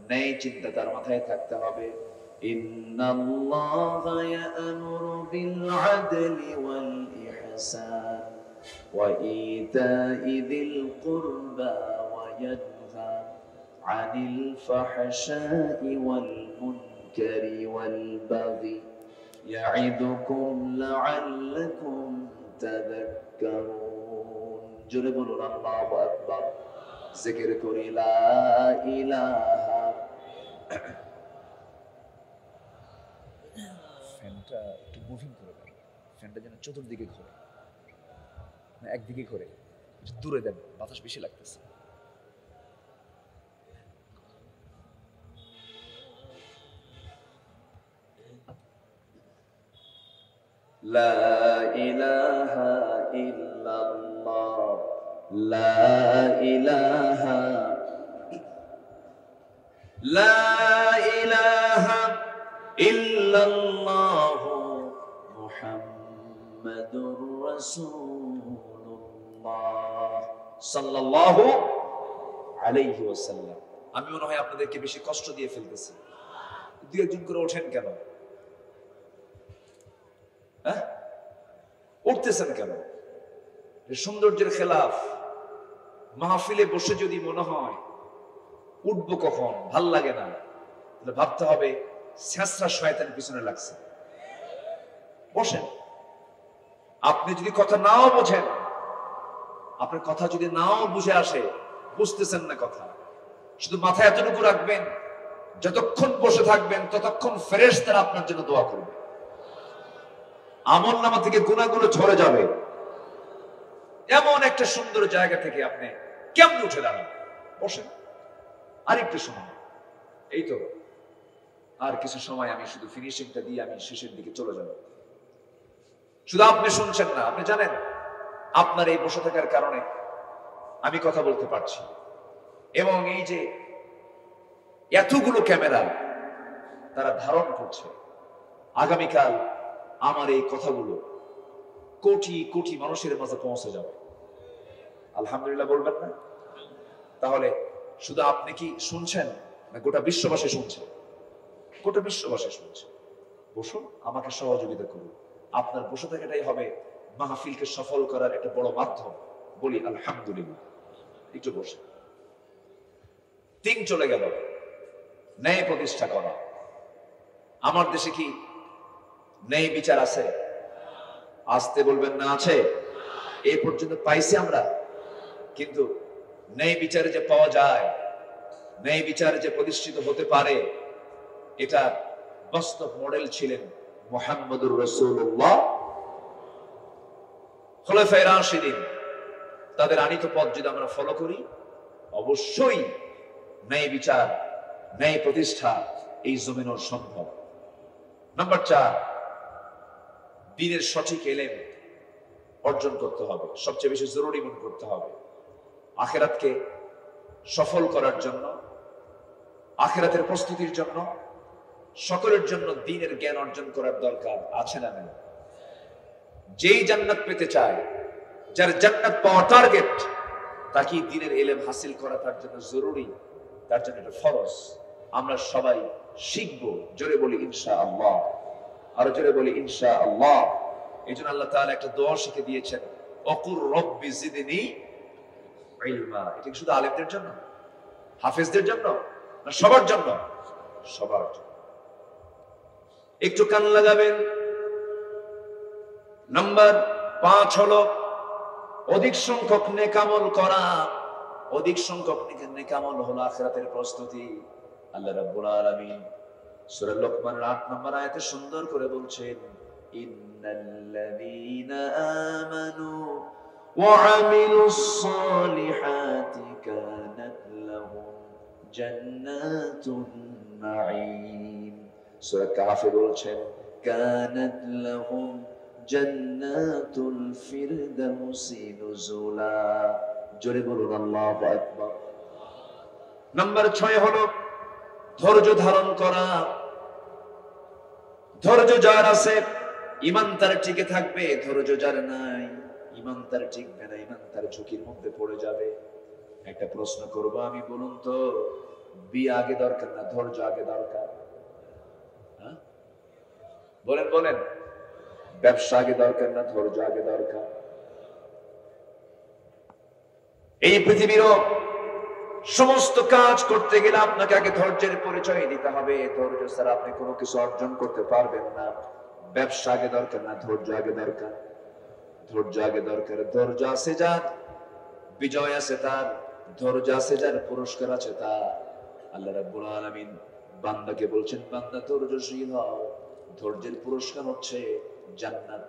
ন্যায় চিন্তা তার মাথায় থাকতে হবে। ইন্নাল্লাহা ইয়া'মুরু বিল আদলি ওয়াল ইহসান ওয়া ইতা'i যিল কুরবা ওয়া ইয়ানহা আনিল ফাহশাই ওয়াল মুনকারি ওয়াল বাগি ইয়া'iদুকুম লা'আল্লাকুম তাযাক্কারুন। জোরে বলুন আল্লাহু আকবার। জিকির করি লা ইলাহা। ফ্যানটা একটু মুভিং করে দেন, ফ্যানটা যেন চতুর্দিকে ঘোরে, না একদিকে ঘোরে, দূরে দেন, বাতাস বেশি লাগতেছে। লা ইলাহা ইল্লাল্লাহ, লা ইলাহা, লা ইলাহা ইল্লাল্লাহ মুহাম্মাদুর রাসূলুল্লাহ সাল্লাল্লাহু আলাইহি ওয়াসাল্লাম। আমি মনে হয় আপনাদেরকে বেশি কষ্ট দিয়ে ফেলতেছি। 2-1 করে ওঠেন কেন? হ্যাঁ, উঠতেছেন কেন? সৌন্দর্যের খেলাফ। মাহফিলে বসে যদি মনে হয় উঠবো কখন, ভাল লাগে না, তাহলে ভাবতে হবে ছেঁচড়া শয়তানের পিছনে লাগছে। বসেন। আপনি যদি কথা নাও বোঝেন, আপনার কথা যদি নাও বুঝে আসে, বুঝতেছেন না কথা, শুধু মাথায় এতটুকু রাখবেন, যতক্ষণ বসে থাকবেন ততক্ষণ ফেরেশতারা আপনার জন্য দোয়া করবে। আমলনামা থেকে গুনাহগুলো ঝরে যাবে। এমন একটা সুন্দর জায়গা থেকে আপনি কেমনে উঠে দাঁড়ান? বসেন, আরেকটু সময়, এই তো আর কিছু সময়, আমি শুধু ফিনিশিংটা দিয়ে আমি শেষের দিকে চলে যাব। শুধু আপনি শুনছেন না, আপনি জানেন আপনার এই বসে থাকার কারণে আমি কথা বলতে পারছি, এবং এই যে এতগুলো ক্যামেরা তারা ধারণ করছে, আগামীকাল আমার এই কথাগুলো কোটি কোটি মানুষের মাঝে পৌঁছে যাবে। আলহামদুলিল্লাহ বলবেন না? তাহলে শুধু আপনি কি শুনছেন না গোটা বিশ্ববাসী শুনছে? গোটা বিশ্ববাসী শুনছে। বসুন, আমাকে সহযোগিতা করুন। আপনার বসে থাকাটাই হবে মাহফিলকে সফল করার একটা বড় মাধ্যম। বলি আলহামদুলিল্লাহ। একটু বসে। 3 চলে গেল, ন্যায় প্রতিষ্ঠা করা। আমার দেশে কি ন্যায় বিচার আছে? আসতে বলবেন না আছে? এই পর্যন্ত পাইছি আমরা, কিন্তু ন্যায় বিচারে যে পাওয়া যায়, ন্যায় বিচারে যে প্রতিষ্ঠিত হতে পারে, এটা বাস্তব মডেল ছিলেন মুহাম্মদুর রাসূলুল্লাহ। খুলাফায়ে রাশিদিন, তাদের আনিত পথ যদি আমরা ফলো করি, অবশ্যই ন্যায় বিচার, ন্যায় প্রতিষ্ঠা এই জমিনও সম্ভব। নাম্বার 4, দ্বীনের সঠিক ইলম অর্জন করতে হবে, সবচেয়ে বেশি জরুরি মনে করতে হবে। আখিরাতকে সফল করার জন্য, আখিরাতের প্রস্তুতির জন্য সকলের জন্য দ্বীনের জ্ঞান অর্জন করার দরকার আছে না নাই? যেই জান্নাত পেতে চায়, যার জান্নাত পাওয়া টার্গেট, তাকে দ্বীনের ইলম হাসিল করা তার জন্য জরুরি, তার জন্য এটা ফরজ। আমরা সবাই শিখবো, জোরে বলি ইনশাআল্লাহ, আরো জোরে বলি ইনশাআল্লাহ। এই জন্য আল্লাহ তাআলা একটা দোয়া শিখে দিয়েছেন, ওকুর রব্বি জিদনি ইলমা। এটা কি শুধু আলেমদের জন্য, হাফেজদের জন্য, না সবার জন্য? সবার জন্য। একটু কান লাগাবেন। নাম্বার 5 হলো অধিক সংখ্যক নেকামল করা। অধিক সংখ্যক নেকামল হলো আখিরাতের প্রস্তুতি। আল্লাহ রাব্বুল আলামিন সূরা লোকমানের 8 নম্বর আয়াতে সুন্দর করে বলছেন, ইন্নাল্লাযীনা আমানু ওয়া আমিলুস সালিহাতি কানাত লাহুম জান্নাতুন নাঈম। সূরা কাহফে বলছেন, কানাত লাহুম জান্নাতুল ফিরদাউসি নুজুলা। জোরে বলুন আল্লাহু আকবার। নাম্বার 6 হলো ধৈর্য ধারণ করা। ধৈর্য যার আছে ঈমান তার টিকে থাকবে, ধৈর্য যার নাই ঈমান তার টিকবে না, ঈমান তার ঝুঁকির মধ্যে পড়ে যাবে। একটা প্রশ্ন করব আমি, বলুন তো, বিয়ে আগে দরকার না ধৈর্য আগে দরকার? হ্যাঁ বলেন বলেন, ব্যবসা আগে দরকার না ধৈর্য আগে দরকার? এই পৃথিবীরও সমস্ত কাজ করতে গেলে আপনাকে আগে ধৈর্যের পরিচয় দিতে হবে। ধৈর্য ছাড়া আপনি কোনো কিছু অর্জন করতে পারবেন না। ব্যবসা আগে দরকার না ধৈর্য আগে দরকার? ধৈর্য আগে দরকার। ধৈর্য আছে যার বিজয় আছে তার, ধৈর্য আছে যার পুরস্কার আছে তার। আল্লাহ রাব্বুল আলামিন বান্দাকে বলছেন, বান্দা ধৈর্যশীল হও, ধৈর্যের পুরস্কার হচ্ছে জান্নাত।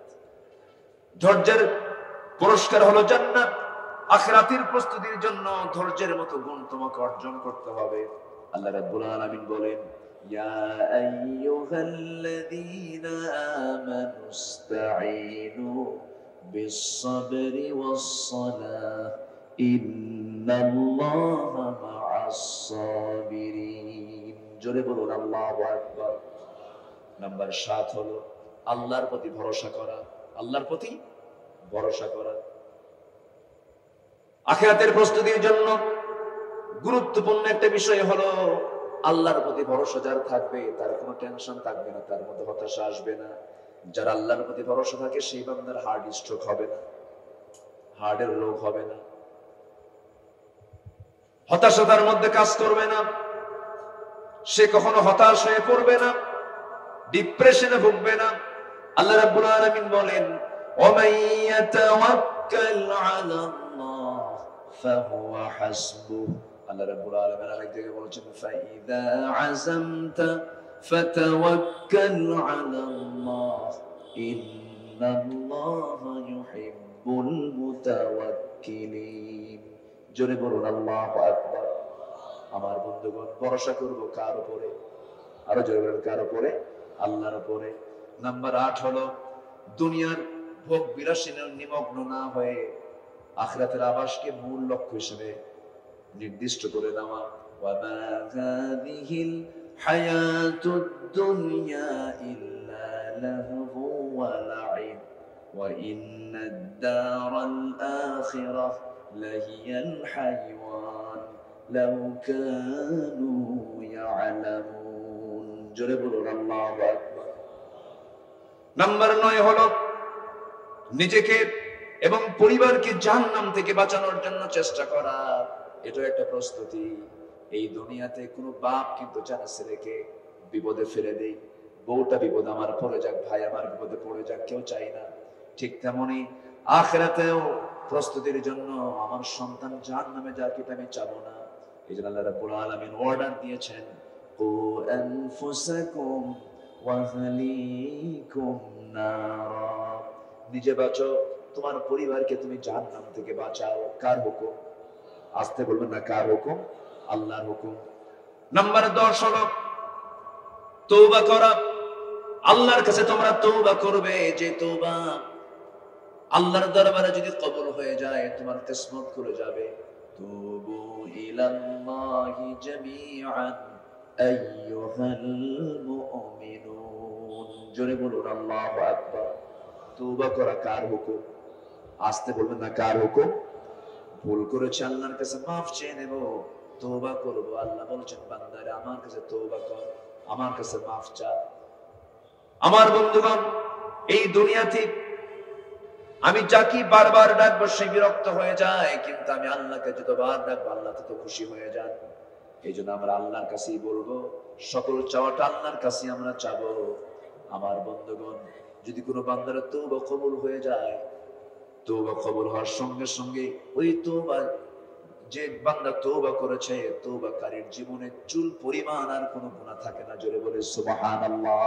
ধৈর্যের পুরস্কার হলো জান্নাত। আখিরাতের প্রস্তুতির জন্য ধৈর্যের মতো গুণ তোমাকে অর্জন করতে হবে। আল্লাহ রাব্বুল আলামিন বলেন, ইয়া আইয়ুহাল্লাযীনা আমানুস্তাঈনু বিস-সাবরি ওয়াস-সালাহ ইন্নাল্লাহা মা'আস-সাবিরিন। জোরে বলুন আল্লাহু আকবার। নাম্বার 7 হলো আল্লাহর প্রতি ভরসা করা। আল্লাহর প্রতি ভরসা করা আখিরাতের প্রস্তুতির জন্য গুরুত্বপূর্ণ একটা বিষয় হলো আল্লাহর প্রতি ভরসা যার থাকবে তার কোনো টেনশন থাকবে না, তার মধ্যে হতাশা আসবে না। যার আল্লাহর প্রতি ভরসা থাকে সেই বান্দার হার্ট স্ট্রোক হবে না, হার্টের রোগ হবে না, হতাশা তার মধ্যে কাজ করবে না, সে কখনো হতাশ হয়ে পড়বে না, ডিপ্রেশনে ভুগবে না। আল্লাহ রাব্বুল আলামিন বলেন, ওয়ামান ইয়াতাওয়াক্কাল আলাল্লাহ ফাহুয়া হাসবুহু। আল্লাহ রাব্বুল আলামিন আরেক জায়গায় বলেছেন, ফাইযা আযামতা ফাতাওয়াক্কাল আলাল্লাহ ইন্নাল্লাহা ইউহিব্বুল মুতাওয়াক্কিলিন। জোরে বলুন আল্লাহু আকবার। আমার বন্ধুগণ, ভরসা করব কার উপরে? আরো জোরে বলুন, কার উপরে? আল্লাহর উপরে। নাম্বার 8 হলো দুনিয়ার ভোগ বিলাসিতায় নিমগ্ন না হয়ে আখিরাতের আবাসকে মূল লক্ষ্য হিসেবে নির্দিষ্ট করে নেওয়া। ওয়া মা হাযিহিল হায়াতুদ দুনিয়া ইল্লা লাহু ওয়া লাইব ওয়া ইন্নাদ দারাল আখিরাহ লাহিয়াল হাইওয়ান লাউ কানু ইয়ালামুন। জোরে বলুন আল্লাহু আকবার। নাম্বার 9 হলো নিজেকে এবং পরিবারকে জাহান্নাম থেকে বাঁচানোর জন্য চেষ্টা করা। এটা একটা প্রস্তুতি। এই দুনিয়াতে কোনো বাপ কিন্তু জানা ছেলেকে বিপদে ফেলে দেয়, বউটা বিপদ আমার পড়ে যাক, ভাই আমার বিপদে পড়ে যাক, কেউ চাই না। ঠিক তেমনি আখিরাতেও প্রস্তুতির জন্য। আমার সন্তান জাহান্নামে যাক এটা আমি চাবো না। এই জন্য আল্লাহ রাব্বুল আলামিন অর্ডার দিয়েছেন, কু আনফুসাকুম ওয়া আহলিকুম নারা, নিজে বাঁচো, তোমার পরিবারকে তুমি জাহান্নাম থেকে বাঁচাও। কার হুকুম? আসতে বলবেন না, কার হুকুম? আল্লাহর হুকুম। নাম্বার 10 হলো তওবা করা। আল্লাহর কাছে তোমরা তওবা করবে, যে তওবা আল্লাহর দরবারে যদি কবুল হয়ে যায় তোমার কিসমত খুলে যাবে। তুবু ইলাল্লাহি জামিআন আইয়ুহাল মুমিনুন, জোরে বলুন আল্লাহু আকবার। তওবা করা কার হুকুম? আসতে বলবেন না, কার হুকুম? ভুল করেছে আল্লাহর কাছে মাফ চেয়ে নেব, তওবা করব। আল্লাহ বলছেন বান্দারে আমার কাছে তওবা কর, আমার কাছে মাফ চা। আমার বন্ধুগণ, এই দুনিয়াতে আমি যাকে বারবার ডাকবো সে বিরক্ত হয়ে যায়, কিন্তু আমি আল্লাহকে যতবার ডাকবো আল্লাহ তত খুশি হয়ে যান। এই জন্য আমরা আল্লাহর কাছেই বলবো, সকল চাওয়াটা আল্লাহর কাছে আমরা চাবো। আমার বন্ধুগণ, যদি কোনো বান্দার তওবা কবুল হয়ে যায়, তওবা কবুল হওয়ার সঙ্গে সঙ্গে ওই তওবা, যে বান্দা তওবা করেছে, তওবাকারীর জীবনে চুল পরিমাণ আর কোনো গুনাহ থাকে না। জোরে বলে সুবহানাল্লাহ।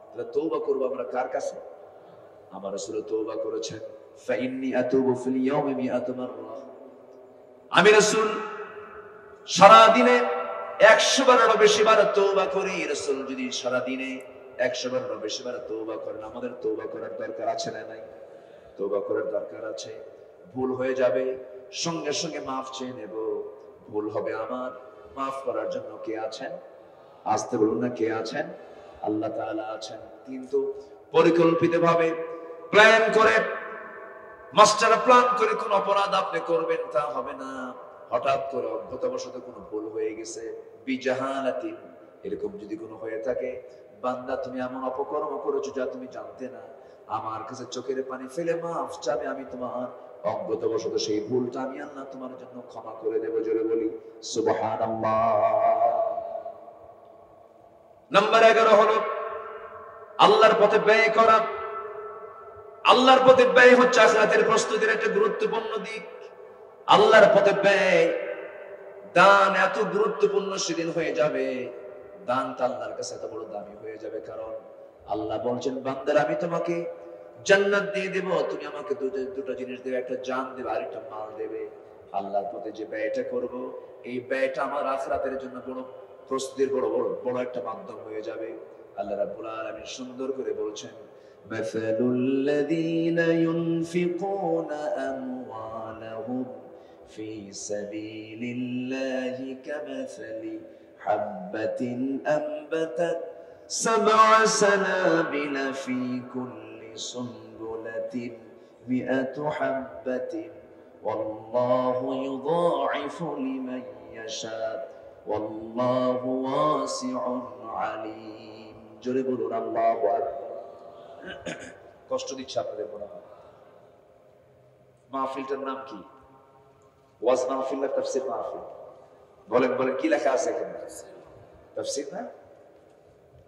তাহলে তওবা করব আমরা কার কাছে? আমার রাসূল তওবা করেছেন, ফাইন্নী আতুবু ফিল ইয়াউমি মিআতু মাররা। আমি রাসূল সারা দিনে 100 বারেরও বেশি বার তওবা করি। রাসূল যদি সারা দিনে 100 বারেরও বেশি বার তওবা করেন, আমাদের তওবা করার দরকার আছে না নাই? তওবা করার দরকার আছে। ভুল হয়ে যাবে, সঙ্গে সঙ্গে মাফ চেয়ে নেব। ভুল হবে আমার, মাফ করার জন্য কে আছেন? আসতে বলুন না, কে আছেন? আল্লাহ তাআলা আছেন। কিন্তু পরিকল্পিতভাবে প্ল্যান করে, মাস্টার প্ল্যান করে কোন অপরাধ আপনি করবেন তা হবে না। হঠাৎ করে অজ্ঞতাবশত কোনো ভুল হয়ে গেছে, বিজাহালাতিন, এরকম যদি কোনো হয়ে থাকে, বান্দা তুমি এমন অপকর্ম করেছো যা তুমি জানতে না, আমার কাছে চোখের পানি ফেলে মাফ চাবে, আমি তোমার অজ্ঞতাবশত সেই ভুলটা আমি আল্লাহ তোমার জন্য ক্ষমা করে দেব। জোরে বলি সুবহানাল্লাহ। নাম্বার 11 হলো আল্লাহর পথে ব্যয় করা। আল্লাহর পথে ব্যয় হচ্ছে আখিরাতের প্রস্তুতির একটা গুরুত্বপূর্ণ দিক। আল্লাহর পথে ব্যয়, দান এত গুরুত্বপূর্ণ সেদিন হয়ে যাবে, দানটা আল্লাহর কাছে এত বড় দামি হয়ে যাবে। কারণ আল্লাহ বলছেন, বান্দারা আমি তোমাকে জান্নাত দিয়ে দেব, তুমি আমাকে দুটো জিনিস দেবে, একটা জান দেবে আর একটা মাল দেবে। আল্লাহর পথে যে ব্যয়টা করব, এই ব্যয়টা আমার আখিরাতের জন্য বড় প্রস্তুতির বড় একটা মাধ্যম হয়ে যাবে। আল্লাহ রাব্বুল আলামিন সুন্দর করে বলছেন, মাসালুল লাযীনা ইউনফিকুনা আমওয়ালাহুম ফি সাবিলিল্লাহি কামাসালি হাববাতিন আনবাতাত সাবআ সানাবিলা ফি কুল্লি সুনবুলাতিন মিআতু হাববাতিন ওয়াল্লাহু ইউযাইফু লিমান ইয়াশা ওয়াল্লাহু ওয়াসিউন আলীম। জোরে বলুন আল্লাহু আকবার। কষ্ট দিচ্ছে আপনাদের মনে হয়? মাহফিলটার নাম কি? ওয়াজ মাহফিল না তাফসীর মাহফিল? বলেন বলেন, কি লেখা আছে এখানে? তাফসীর না?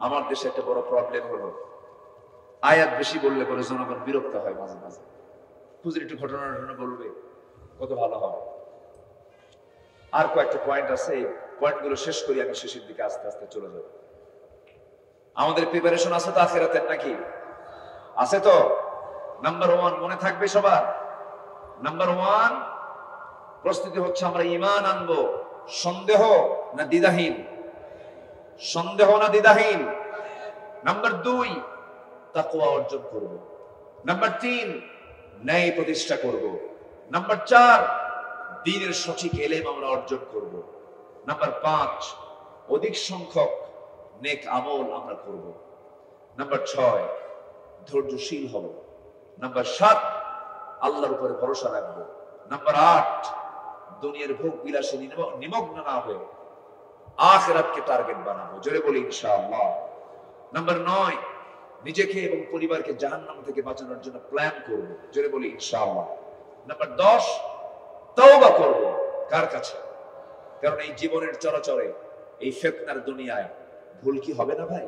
আমার দেশে একটা বড় প্রবলেম হলো, আয়াত বেশি বললে পরে জনগণ বিরক্ত হয় মাঝে মাঝে। হুজুর একটু ঘটনা বলবে, কত ভালো হবে। আর কয়েকটা পয়েন্ট আছে, এই পয়েন্টগুলো শেষ করি, আমি শেষের দিকে আস্তে আস্তে চলে যাব। আমাদের প্রিপারেশন আছে তো আখিরাতের, নাকি আছে তো? নাম্বার 1 মনে থাকবে সবার। নাম্বার 1 প্রস্তুতি হচ্ছে আমরা ঈমান আনবো। সন্দেহ না দ্বিধাহীন? সন্দেহ না দ্বিধাহীন? নাম্বার 2 তাকওয়া অর্জন করব। নাম্বার 3 ন্যায় প্রতিষ্ঠা করব। নাম্বার 4 দ্বীনের সঠিক ইলম আমরা অর্জন করব। নাম্বার 5 অধিক সংখ্যক নেক আমল আমরা করব। নাম্বার 6 ধৈর্যশীল হব। নাম্বার 7 আল্লাহর উপরে ভরসা রাখবো। নাম্বার 8 দুনিয়ার ভোগ বিলাসে নিমগ্ন না হয়ে আখিরাতকে টার্গেট বানাবো। জোরে বলি ইনশাআল্লাহ। নাম্বার 9 নিজেকে এবং পরিবারকে জাহান্নাম থেকে বাঁচানোর জন্য প্ল্যান করব। জোরে বলি ইনশাআল্লাহ। নাম্বার 10 তওবা করব। কার কাছে? কারণ এই জীবনের চরাচরে, এই ফিতনার দুনিয়ায় ভুল কি হবে না ভাই?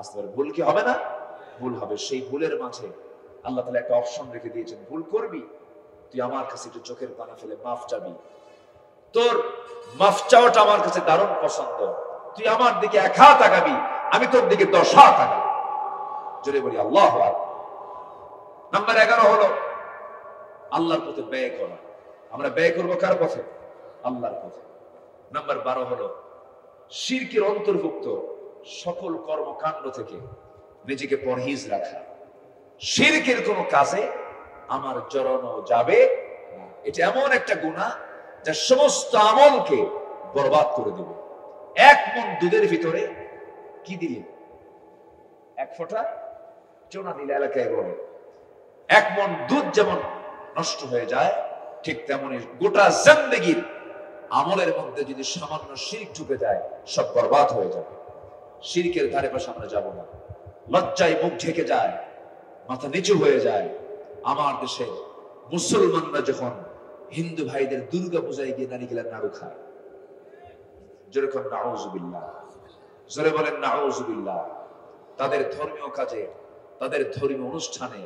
আসলে ভুল কি হবে না? ভুল হবে। সেই ভুলের মাঝে আল্লাহ তাআলা একটা অপশন রেখে দিয়েছেন, ভুল করবি তুই আমার কাছে একটু চোখের পানি ফেলে মাফ চাবি, তোর মাফ চাওয়াটা আমার কাছে দারুণ পছন্দ, তুই আমার দিকে 1 হাত আগাবি, আমি তোর দিকে 10 হাত আগাবি। জোরে বলি আল্লাহু আকবার। নাম্বার 11 হলো আল্লাহর পথে ব্যয় করা। আমরা ব্যয় করবো কার পথে? আল্লাহর পথে। নাম্বার 12 হলো শিরকের অন্তর্ভুক্ত সকল কর্মকাণ্ড থেকে নিজেকে পরহেজ রাখা। শিরকের কোন কাজে আমার জড়ানো যাবে না। এটা এমন একটা গুনাহ যা সমস্ত আমলকে বরবাদ করে দেবে। 1 মণ দুধের ভিতরে কি দিলে? 1 ফোঁটা চুনা দিলে এলাকায় বলে 1 মণ দুধ যেমন নষ্ট হয়ে যায়, ঠিক তেমনি গোটা জিন্দেগীর আমলের মধ্যে যদি সামান্য শিরক ঢুকে যায় সব বরবাদ হয়ে যাবে। শিরকের ধারে পাশে আমরা যাব না। লজ্জায় মুখ ঢেকে যায়, মাথা নিচু হয়ে যায়। আমার দেশে মুসলমানরা যখন হিন্দু ভাইদের দুর্গা পূজায় গিয়ে নারিকেলের নাড়ু খায়, জোরে বলেন নাউযুবিল্লাহ, জোরে বলেন নাউযুবিল্লাহ। তাদের ধর্মীয় কাজে, তাদের ধর্মীয় অনুষ্ঠানে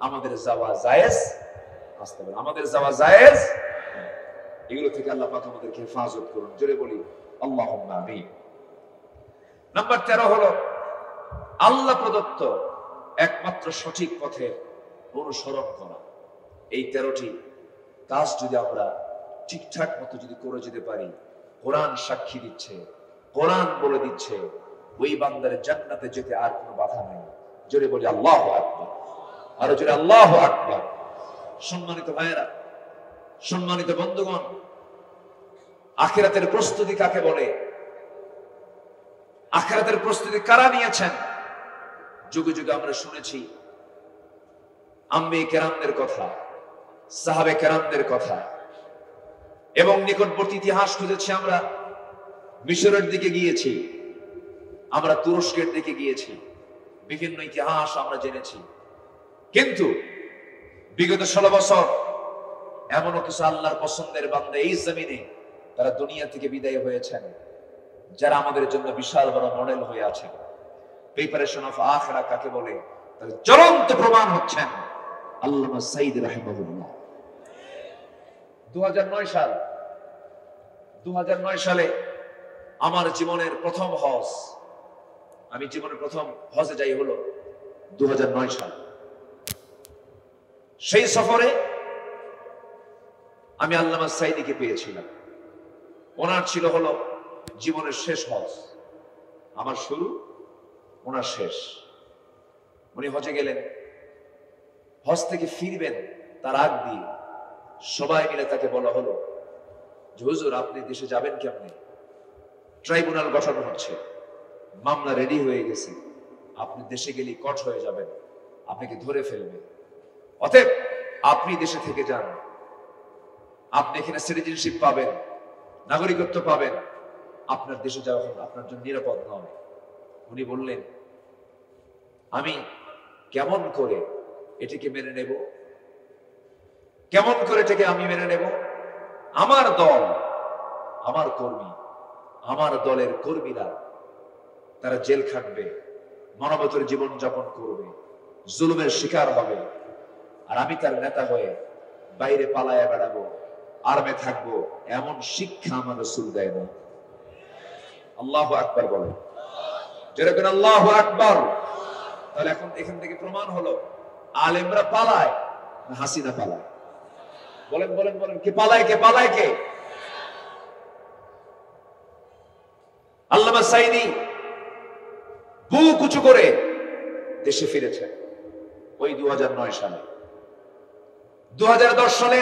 আমাদের যাওয়া জায়েজ? আসতে পারে আমাদের যাওয়া জায়েজ? এগুলো থেকে আল্লাহ পাক আমাদেরকে হেফাজত করুন। জোরে বলি আল্লাহুম্মা আমিন। নাম্বার 13 হলো আল্লাহ প্রদত্ত একমাত্র সঠিক পথে অনুসরণ করা। এই 13টি কাজ যদি আমরা ঠিকঠাক মতো যদি করে যেতে পারি, কোরআন সাক্ষী দিচ্ছে, কোরআন বলে দিচ্ছে ওই বান্দার জান্নাতে যেতে আর কোনো বাধা নাই। জোরে বলি আল্লাহু আকবার, আরো জোরে আল্লাহু আকবার। সম্মানিত ভাইয়েরা, সম্মানিত বন্ধুগণ, আখিরাতের প্রস্তুতি কাকে বলে? আখিরাতের প্রস্তুতি কারা নিয়েছেন? যুগে যুগে আমরা শুনেছি আম্বিয়ে কেরামদের কথা, সাহাবে কেরামদের কথা, এবং নিকটবর্তী ইতিহাস খুঁজেছি আমরা। মিশরের দিকে গিয়েছি, আমরা তুরস্কের দিকে গিয়েছি, বিভিন্ন ইতিহাস আমরা জেনেছি। কিন্তু বিগত 16 বছর এমনও কিছু আল্লাহর পছন্দের বান্দা এই জমিনে তারা দুনিয়া থেকে বিদায় হয়েছেন, যারা আমাদের জন্য বিশাল বড় মডেল হয়ে আছেন। প্রিপারেশন অফ আখিরা কাকে বলে তার জ্বলন্ত প্রমাণ হচ্ছেন আল্লামা সাইদ রাহিমাহুল্লাহ। 2009 সালে আমার জীবনের প্রথম হজ, আমি জীবনের প্রথম হজে যাই হলো 2009 সাল। সেই সফরে আমি আল্লামা সাইদিকে পেয়েছিলাম। ওনার ছিল হলো জীবনের শেষ হজ। আমার শুরু, ওনার শেষ। উনি হজে গেলেন, হজ থেকে ফিরবেন তার আগ দিয়ে সবাই মিলে তাকে বলা হলো যে হুজুর আপনি দেশে যাবেন কেমনে? ট্রাইব্যুনাল গঠন হচ্ছে, মামলা রেডি হয়ে গেছে, আপনি দেশে গেলে কট হয়ে যাবেন, আপনাকে ধরে ফেলবে, অতএব আপনি দেশে থেকে যান, আপনি এখানে সিটিজেনশিপ পাবেন, নাগরিকত্ব পাবেন, আপনার দেশে যাওয়া আপনার জন্য নিরাপদ নয়। উনি বললেন আমি কেমন করে এটিকে মেনে নেব? কেমন করে এটাকে আমি মেনে নেব? আমার দল, আমার কর্মী, আমার দলের কর্মীরা তারা জেল খাটবে, মানবতার জীবন যাপন করবে, জুলুমের শিকার হবে, আর আমি তার নেতা হয়ে বাইরে পালায়া বেড়াবো, আরামে থাকবো, এমন শিক্ষা আমার রাসূল দেয় না। আল্লাহু আকবার বলে, যেরকম আল্লাহু আকবার। তাহলে এখন এখান থেকে প্রমাণ হলো আলেমরা পালায় না হাসিনা পালায়? বলেন বলেন বলেন, কে পালায়? কে পালায়? কে? আল্লামা সাইদি বুক উঁচু করে দেশে ফিরেছেন ওই 2009 সালে। 2010 সালে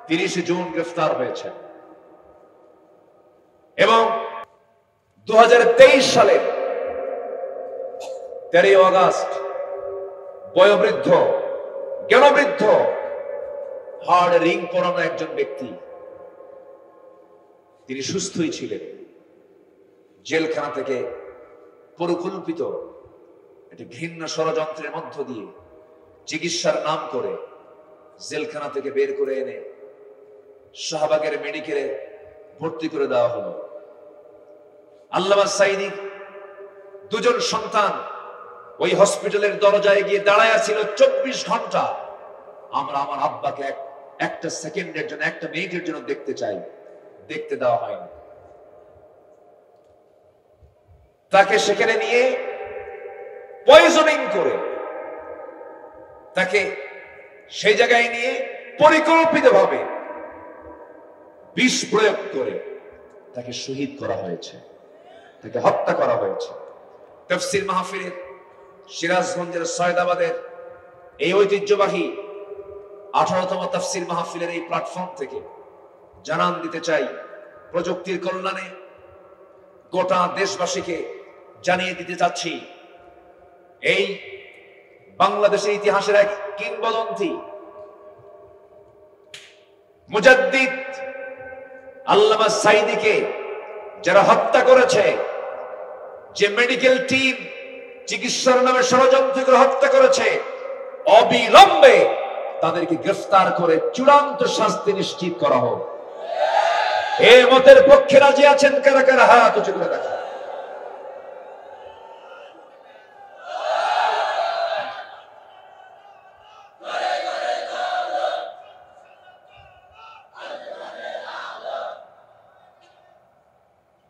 30 জুন গ্রেফতার হয়েছে এবং 2023 সালের 13 আগস্ট বয়োবৃদ্ধ, জ্ঞানবৃদ্ধ, হার্ড রিং পরানো একজন ব্যক্তি, তিনি সুস্থই ছিলেন, জেলখানা থেকে পরিকল্পিত একটি ঘৃণ্য ষড়যন্ত্রের মধ্য দিয়ে চিকিৎসার নাম করে জেলখানা থেকে বের করে এনে শাহবাগের মেডিকেলে ভর্তি করে দেওয়া হলো। আল্লামা সাইদি দুজন সন্তান ওই হসপিটালের দরজায় গিয়ে দাঁড়ায় ছিল 24 ঘন্টা। আমরা আমার আব্বাকে একটা সেকেন্ডের জন্য, একটা মিনিটের জন্য দেখতে চাই, দেখতে দেওয়া হয়নি। তাকে সেখানে নিয়ে পয়জনিং করে, তাকে সেই জায়গায় নিয়ে পরিকল্পিতভাবে বিষ প্রয়োগ করে তাকে শহীদ করা হয়েছে, তাকে হত্যা করা হয়েছে। তাফসীর মাহফিলের সিরাজগঞ্জের সয়দাবাদের এই ঐতিহ্যবাহী 18তম তাফসীর মাহফিলের এই প্ল্যাটফর্ম থেকে জানান দিতে চাই, প্রযুক্তির কল্যাণে গোটা দেশবাসীকে জানিয়ে দিতে চাচ্ছি, এই বাংলাদেশের ইতিহাসের এক কিংবদন্তি মুজাদ্দিদ আল্লামা সাঈদীকে যারা হত্যা করেছে, যে মেডিকেল টিম চিকিৎসার নামে ষড়যন্ত্র করে হত্যা করেছে, অবিলম্বে তাদেরকে গ্রেফতার করে চূড়ান্ত শাস্তি নিশ্চিত করা হোক। এই মতের পক্ষে রাজি আছেন কারা কারা? হাত উঁচু করে দেখা।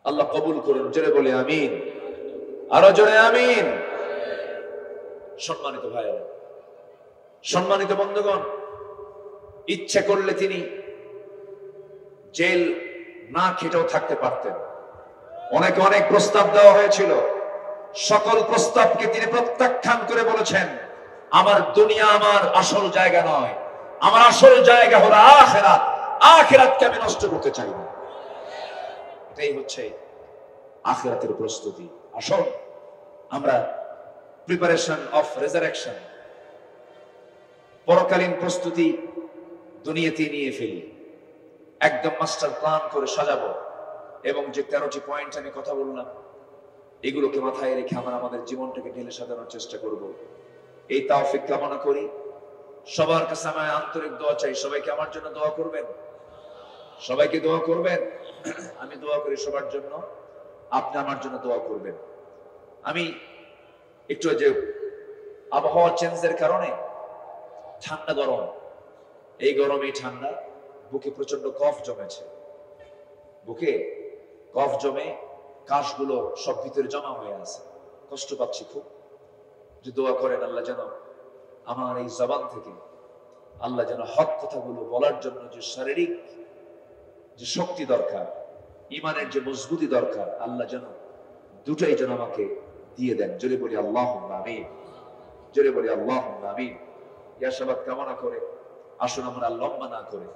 আল্লাহ কবুল করুন, জোরে বলে আমিন, আরো জোরে আমিন। সম্মানিত ভাইয়েরা, সম্মানিত বন্ধুগণ, ইচ্ছে করলে তিনি জেল না খেটেও থাকতে পারতেন। অনেকে অনেক প্রস্তাব দেওয়া হয়েছিল, সকল প্রস্তাবকে তিনি প্রত্যাখ্যান করে বলেছেন, আমার দুনিয়া আমার আসল জায়গা নয়, আমার আসল জায়গা হলো আখিরাত, আখিরাতকে আমি নষ্ট করতে চাই না। এটাই হচ্ছে আখিরাতের প্রস্তুতি। আসল আমরা প্রিপারেশন অফ রেজারেকশন, পরকালীন প্রস্তুতি দুনিয়াতে নিয়ে ফেলি, একদম মাস্টার প্ল্যান করে সাজাবো। এবং যে 13টি পয়েন্ট আমি কথা বললাম, এগুলোকে মাথায় রেখে আমরা আমাদের জীবনটাকে ঢেলে সাজানোর চেষ্টা করব। এই তাওফিক কামনা করি। সবার কাছে আমি আন্তরিক দোয়া চাই, সবাইকে আমার জন্য দোয়া করবেন, সবাইকে দোয়া করবেন। আমি দোয়া করি সবার জন্য, আপনি আমার জন্য দোয়া করবেন। আমি একটু যে আবহাওয়া চেঞ্জের কারণে ঠান্ডা গরম, এই গরমে ঠান্ডা, বুকে প্রচন্ড কফ জমেছে, বুকে কফ জমে কাশগুলো সব ভিতরে জমা হয়ে আছে, কষ্ট পাচ্ছি খুব। যে দোয়া করেন আল্লাহ যেন আমার এই জবান থেকে, আল্লাহ যেন হক কথাগুলো বলার জন্য যে শারীরিক যে শক্তি দরকার, ইমানের যে মজবুতি দরকার, আল্লাহ যেন দুটাই যেন আমাকে দিয়ে দেন। জোরে বলি আল্লাহুম্মা আমিন, জোরে বলি আল্লাহুম্মা আমিন। ইয়াশাবাদ কামনা করে আসুন আমরা লম্বা না করে,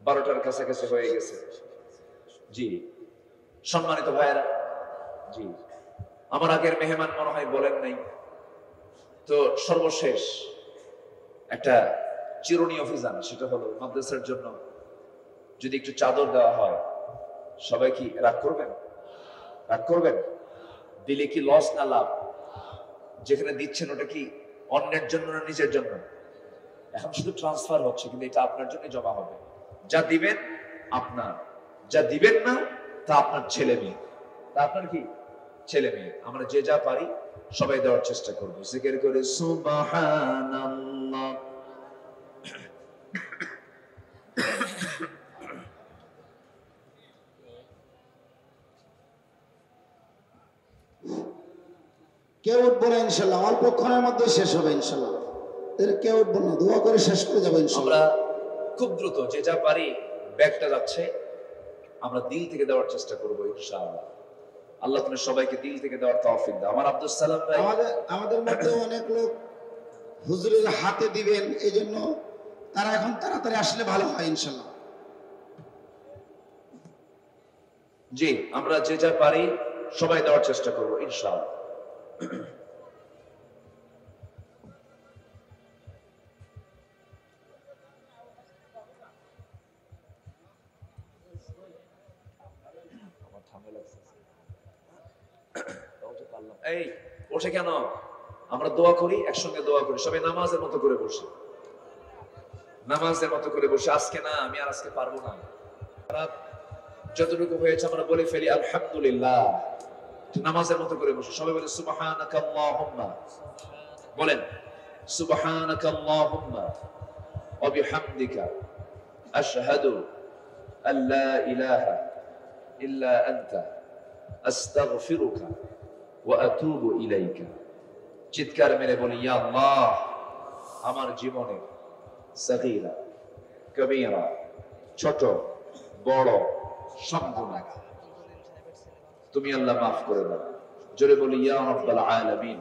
12টার কাছাকাছি হয়ে গেছে। জি সম্মানিত ভাইয়েরা, জি আমার আগের মেহমান মনে হয় বলেন নাই তো, সর্বশেষ একটা চিরুনি অভিযান, সেটা হলো মাদ্রাসার জন্য যদি একটু চাদর দেওয়া হয়, সবাই কি রাগ করবেন? রাগ করবেন? দিলে কি লস না লাভ? যেখানে দিচ্ছেন ওটা কি অন্যের জন্য না নিজের জন্য? এখন শুধু ট্রান্সফার হচ্ছে, কিন্তু এটা আপনার জন্য জমা হবে। যা দিবেন আপনার, যা দিবেন না তা আপনার ছেলে মেয়ে, তা আপনার কি ছেলে মেয়ে। আমরা যে যা পারি সবাই দেওয়ার চেষ্টা করবো। জিকির করে সুবহানাল্লাহ। কেউ উঠবো না ইনশাল্লাহ, অল্পক্ষণের মধ্যে শেষ হবে ইনশাল্লাহ। কেউ উঠবো না, দোয়া করে শেষ করে যাবো ইনশাল্লাহ। আমরা খুব দ্রুত যে যা পারি, ব্যাগটা যাচ্ছে, আমরা দিল থেকে দেওয়ার চেষ্টা করবো ইনশাআল্লাহ। আল্লাহ তুমি সবাইকে দিল থেকে দেওয়ার তৌফিক দাও। আমার আব্দুল সালাম ভাই, আমাদের মধ্যে অনেক লোক হুজুরের হাতে দিবেন, এই জন্য তারা এখন তাড়াতাড়ি আসলে ভালো হয় ইনশাল্লাহ। জি আমরা যে যা পারি সবাই দেওয়ার চেষ্টা করবো ইনশাআল্লাহ। এই ওঠে কেন? আমরা দোয়া করি, একসঙ্গে দোয়া করি, সবাই নামাজের মতো করে বসে, নামাজের মতো করে বসে। আজকে না, আমি আর আজকে পারবো না, যতটুকু হয়েছে আমরা বলে ফেলি আলহামদুলিল্লাহ, নামাজের মতো করে বসে সবাই বলে সুবহানাকা আল্লাহুম্মা, বলেন সুবহানাকা আল্লাহুম্মা ওয়া বিহামদিকা আশহাদু আল্লা ইলাহা ইল্লা আনতা আস্তাগফিরুকা ওয়া আতুবু ইলাইকা। চিৎকার মেরে বলি, ইয়া আল্লাহ, আমার জীবনে সগীরা কবীরা, ছোট বড় সব গুনাহ তুমি আল্লাহ মাফ করে দাও। জোরে বলি, ইয়া রাব্বাল আলামিন।